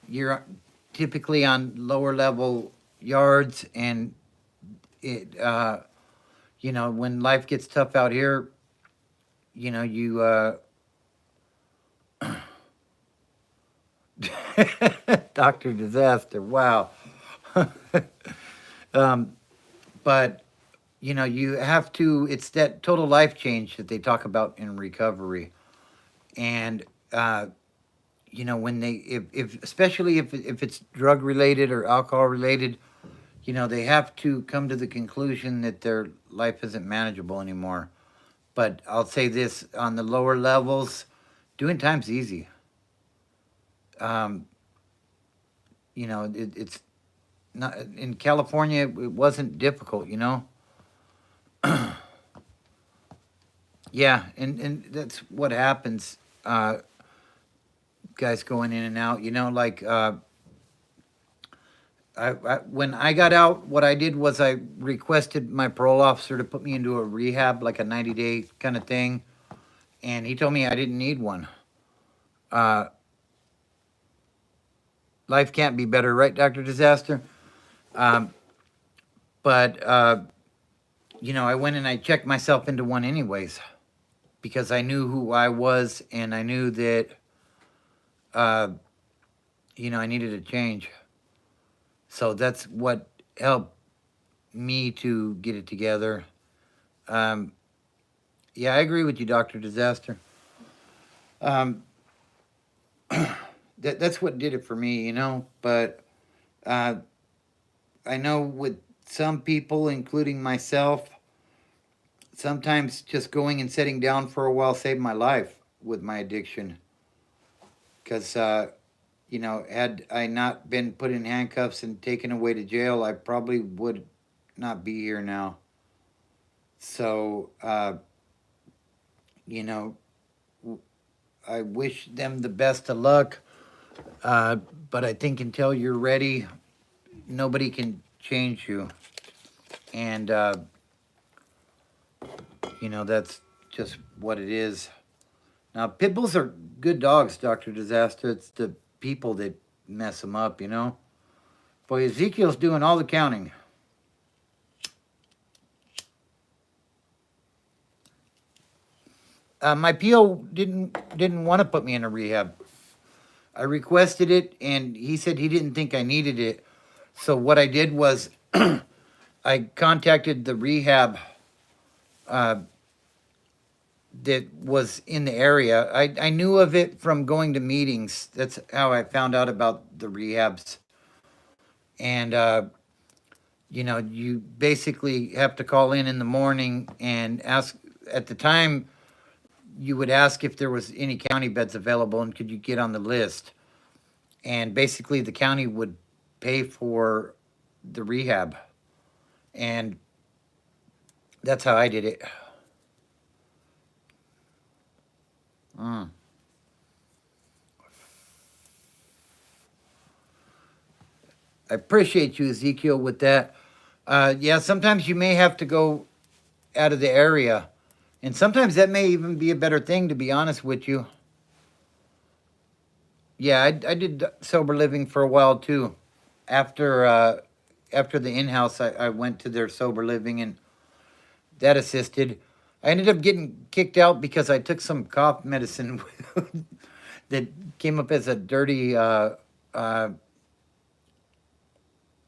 You're typically on lower level yards, and when life gets tough out here, you Dr. Disaster. Wow. um, but you have to. It's that total life change that they talk about in recovery, and when if especially if it's drug related or alcohol related, they have to come to the conclusion that their life isn't manageable anymore. But I'll say this: on the lower levels, doing time's easy. Um, it's not in California. It wasn't difficult. Yeah, and that's what happens. Guys going in and out. Like when I got out, what I did was I requested my parole officer to put me into a rehab, like a 90-day kind of thing, and he told me I didn't need one. Uh, Life can't be better, right, Doctor Disaster? Um, but I went and I checked myself into one anyways because I knew who I was, and I knew that uh, I needed a change. So that's what helped me to get it together. Um, yeah, I agree with you, Doctor Disaster. Um, that's what did it for me. But uh, I know with some people, including myself, sometimes just going and sitting down for a while saved my life with my addiction. Because, had I not been put in handcuffs and taken away to jail, I probably would not be here now. So, you know, I wish them the best of luck. Uh, but I think until you're ready, nobody can change you. And, that's just what it is. Now, pit bulls are good dogs, Dr. Disaster. It's the people that mess them up. Boy, Ezekiel's doing all the counting. My PO didn't want to put me in a rehab. I requested it, and he said he didn't think I needed it. So what I did was I contacted the rehab uh, that was in the area. I knew of it from going to meetings. That's how I found out about the rehabs. And you basically have to call in the morning and ask. At the time, you would ask if there was any county beds available and could you get on the list. And basically, the county would pay for the rehab, and that's how I did it. Mm. I appreciate you, Ezekiel, with that. Yeah, sometimes you may have to go out of the area. And sometimes that may even be a better thing, to be honest with you. Yeah, I did sober living for a while too. After the in-house, I went to their sober living, and that assisted. I ended up getting kicked out because I took some cough medicine that came up as a dirty, uh, what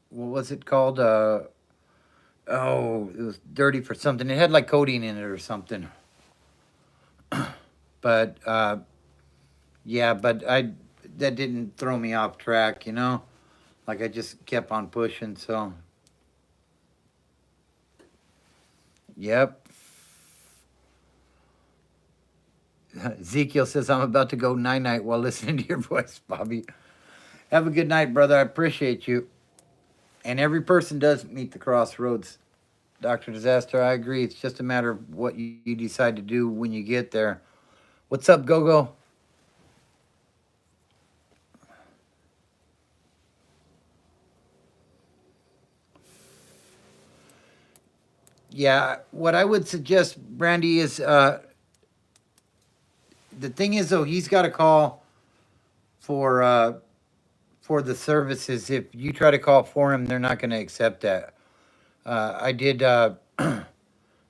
was it called? Oh, it was dirty for something. It had like codeine in it or something. But yeah, but I that didn't throw me off track, you know. Like I just kept on pushing. So yep. Ezekiel says I'm about to go night night while listening to your voice, Bobby. Have a good night, brother. I appreciate you. And every person does meet the crossroads. Dr. Disaster, I agree. It's just a matter of what you decide to do when you get there. What's up, Gogo? Yeah, what I would suggest, Brandy, is the thing is though he's got to call for uh, for the services. If you try to call for him, they're not going to accept that. I did.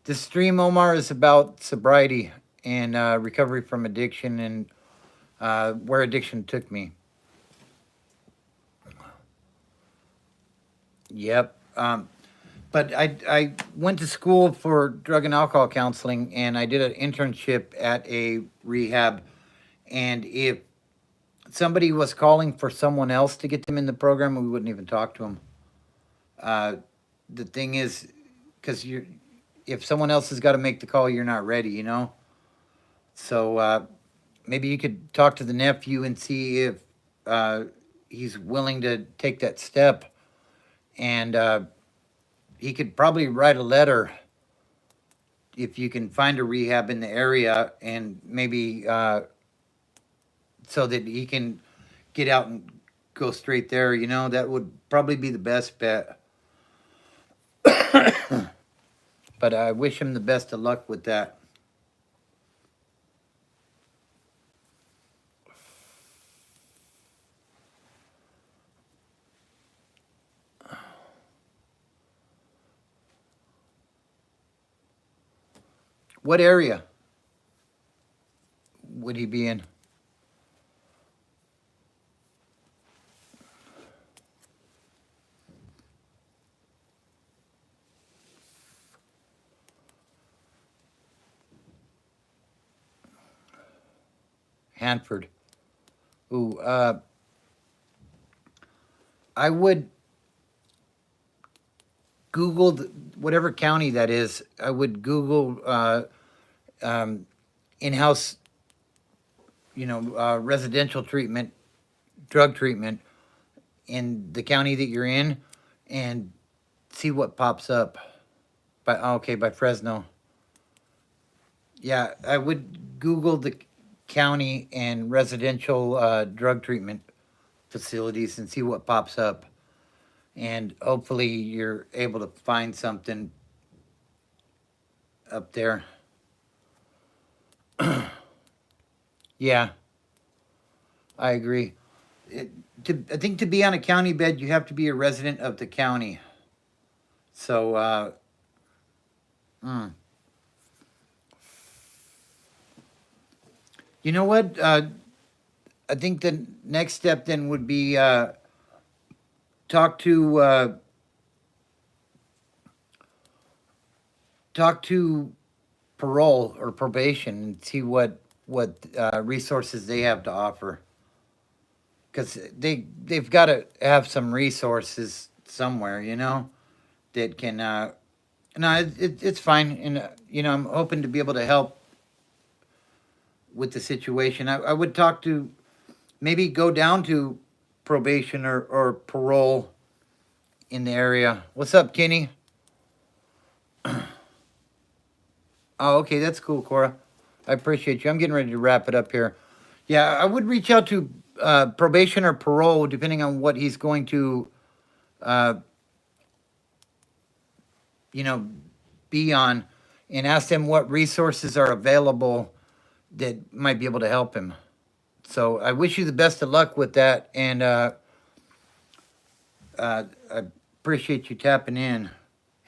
This stream, Omar, is about sobriety and recovery from addiction and where addiction took me. Yep. But I went to school for drug and alcohol counseling, and I did an internship at a rehab. And if somebody was calling for someone else to get them in the program, we wouldn't even talk to them. Uh, the thing is, because you, if someone else has got to make the call, you're not ready, you know. So maybe you could talk to the nephew and see if uh, he's willing to take that step, and he could probably write a letter if you can find a rehab in the area, and maybe so that he can get out and go straight there. You know, that would probably be the best bet. But I wish him the best of luck with that. What area would he be in? Hanford. Ooh, I would Google whatever county that is. I would Google um, in-house, residential treatment, drug treatment in the county that you're in, and see what pops up. By Fresno. Yeah, I would Google the county and residential drug treatment facilities and see what pops up. And hopefully you're able to find something up there. Yeah, I agree. It, I think to be on a county bed, you have to be a resident of the county. So, mm. You know what? I think the next step then would be talk to uh, talk to parole or probation and see what resources they have to offer, because they've got to have some resources somewhere, that can. No, it's fine, and I'm hoping to be able to help with the situation. I would talk to maybe go down to probation or parole in the area. What's up, Kenny? Oh, okay, that's cool, Cora. I appreciate you. I'm getting ready to wrap it up here. Yeah, I would reach out to probation or parole, depending on what he's going to uh, you know, be on, and ask them what resources are available that might be able to help him. So I wish you the best of luck with that, and I appreciate you tapping in,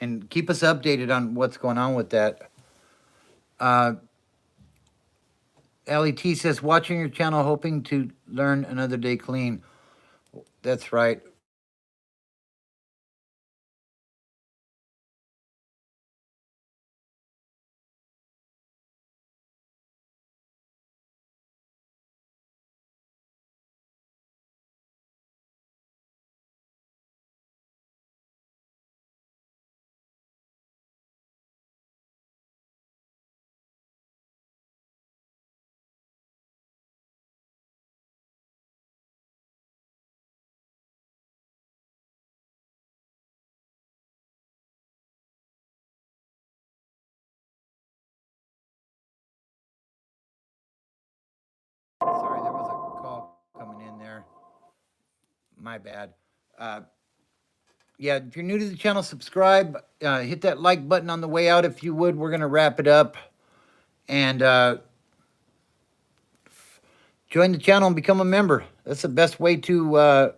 and keep us updated on what's going on with that. Uh, Allie T says, watching your channel, hoping to learn another day clean. That's right. Sorry, there was a call coming in there. My bad. Uh, yeah, if you're new to the channel, subscribe. Hit that like button on the way out if you would. We're going to wrap it up. And join the channel and become a member. That's the best way to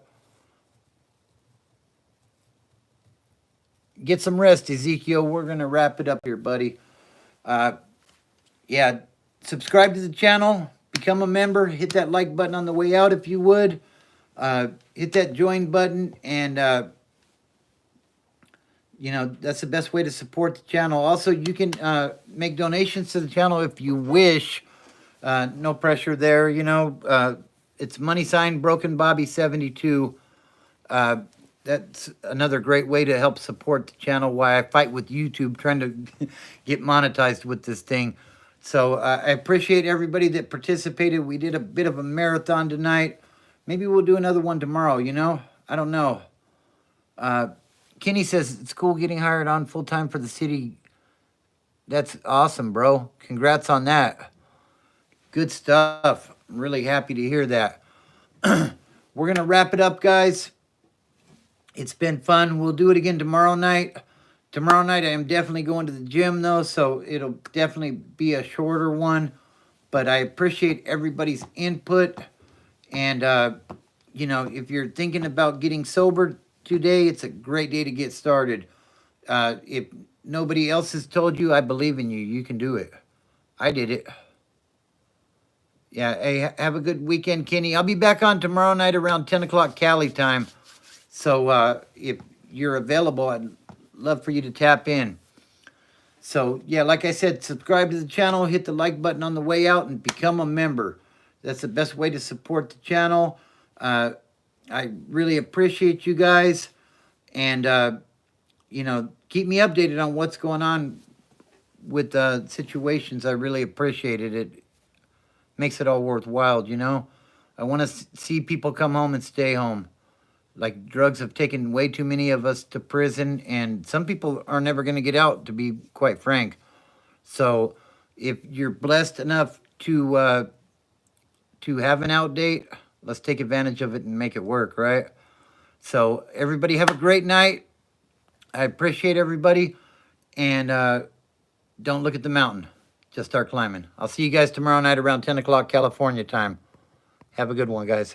get some rest, Ezekiel. We're going to wrap it up here, buddy. Uh, yeah, subscribe to the channel, become a member, hit that like button on the way out if you would. Hit that join button, and you know, that's the best way to support the channel. Also, you can make donations to the channel if you wish. No pressure there, you know. It's money sign Broken Bobby 72. That's another great way to help support the channel. Why I fight with YouTube trying to get monetized with this thing. So I appreciate everybody that participated. We did a bit of a marathon tonight. Maybe we'll do another one tomorrow. You know, I don't know. Kenny says it's cool getting hired on full time for the city. That's awesome, bro. Congrats on that. Good stuff. I'm really happy to hear that. We're gonna wrap it up, guys. It's been fun. We'll do it again tomorrow night. Tomorrow night, I am definitely going to the gym, though, so it'll definitely be a shorter one. But I appreciate everybody's input. And, you know, if you're thinking about getting sober today, it's a great day to get started. If nobody else has told you, I believe in you. You can do it. I did it. Yeah, hey, have a good weekend, Kenny. I'll be back on tomorrow night around 10 o'clock Cali time. So if you're available, I'd love for you to tap in. So yeah, like I said, subscribe to the channel, hit the like button on the way out, and become a member. That's the best way to support the channel. I really appreciate you guys, and you know, keep me updated on what's going on with situations. I really appreciate it. It makes it all worthwhile. You know, I want to see people come home and stay home. Like, drugs have taken way too many of us to prison, and some people are never going to get out, to be quite frank. So if you're blessed enough to have an out date, let's take advantage of it and make it work, right? So everybody have a great night. I appreciate everybody, and don't look at the mountain. Just start climbing. I'll see you guys tomorrow night around 10 o'clock California time. Have a good one, guys.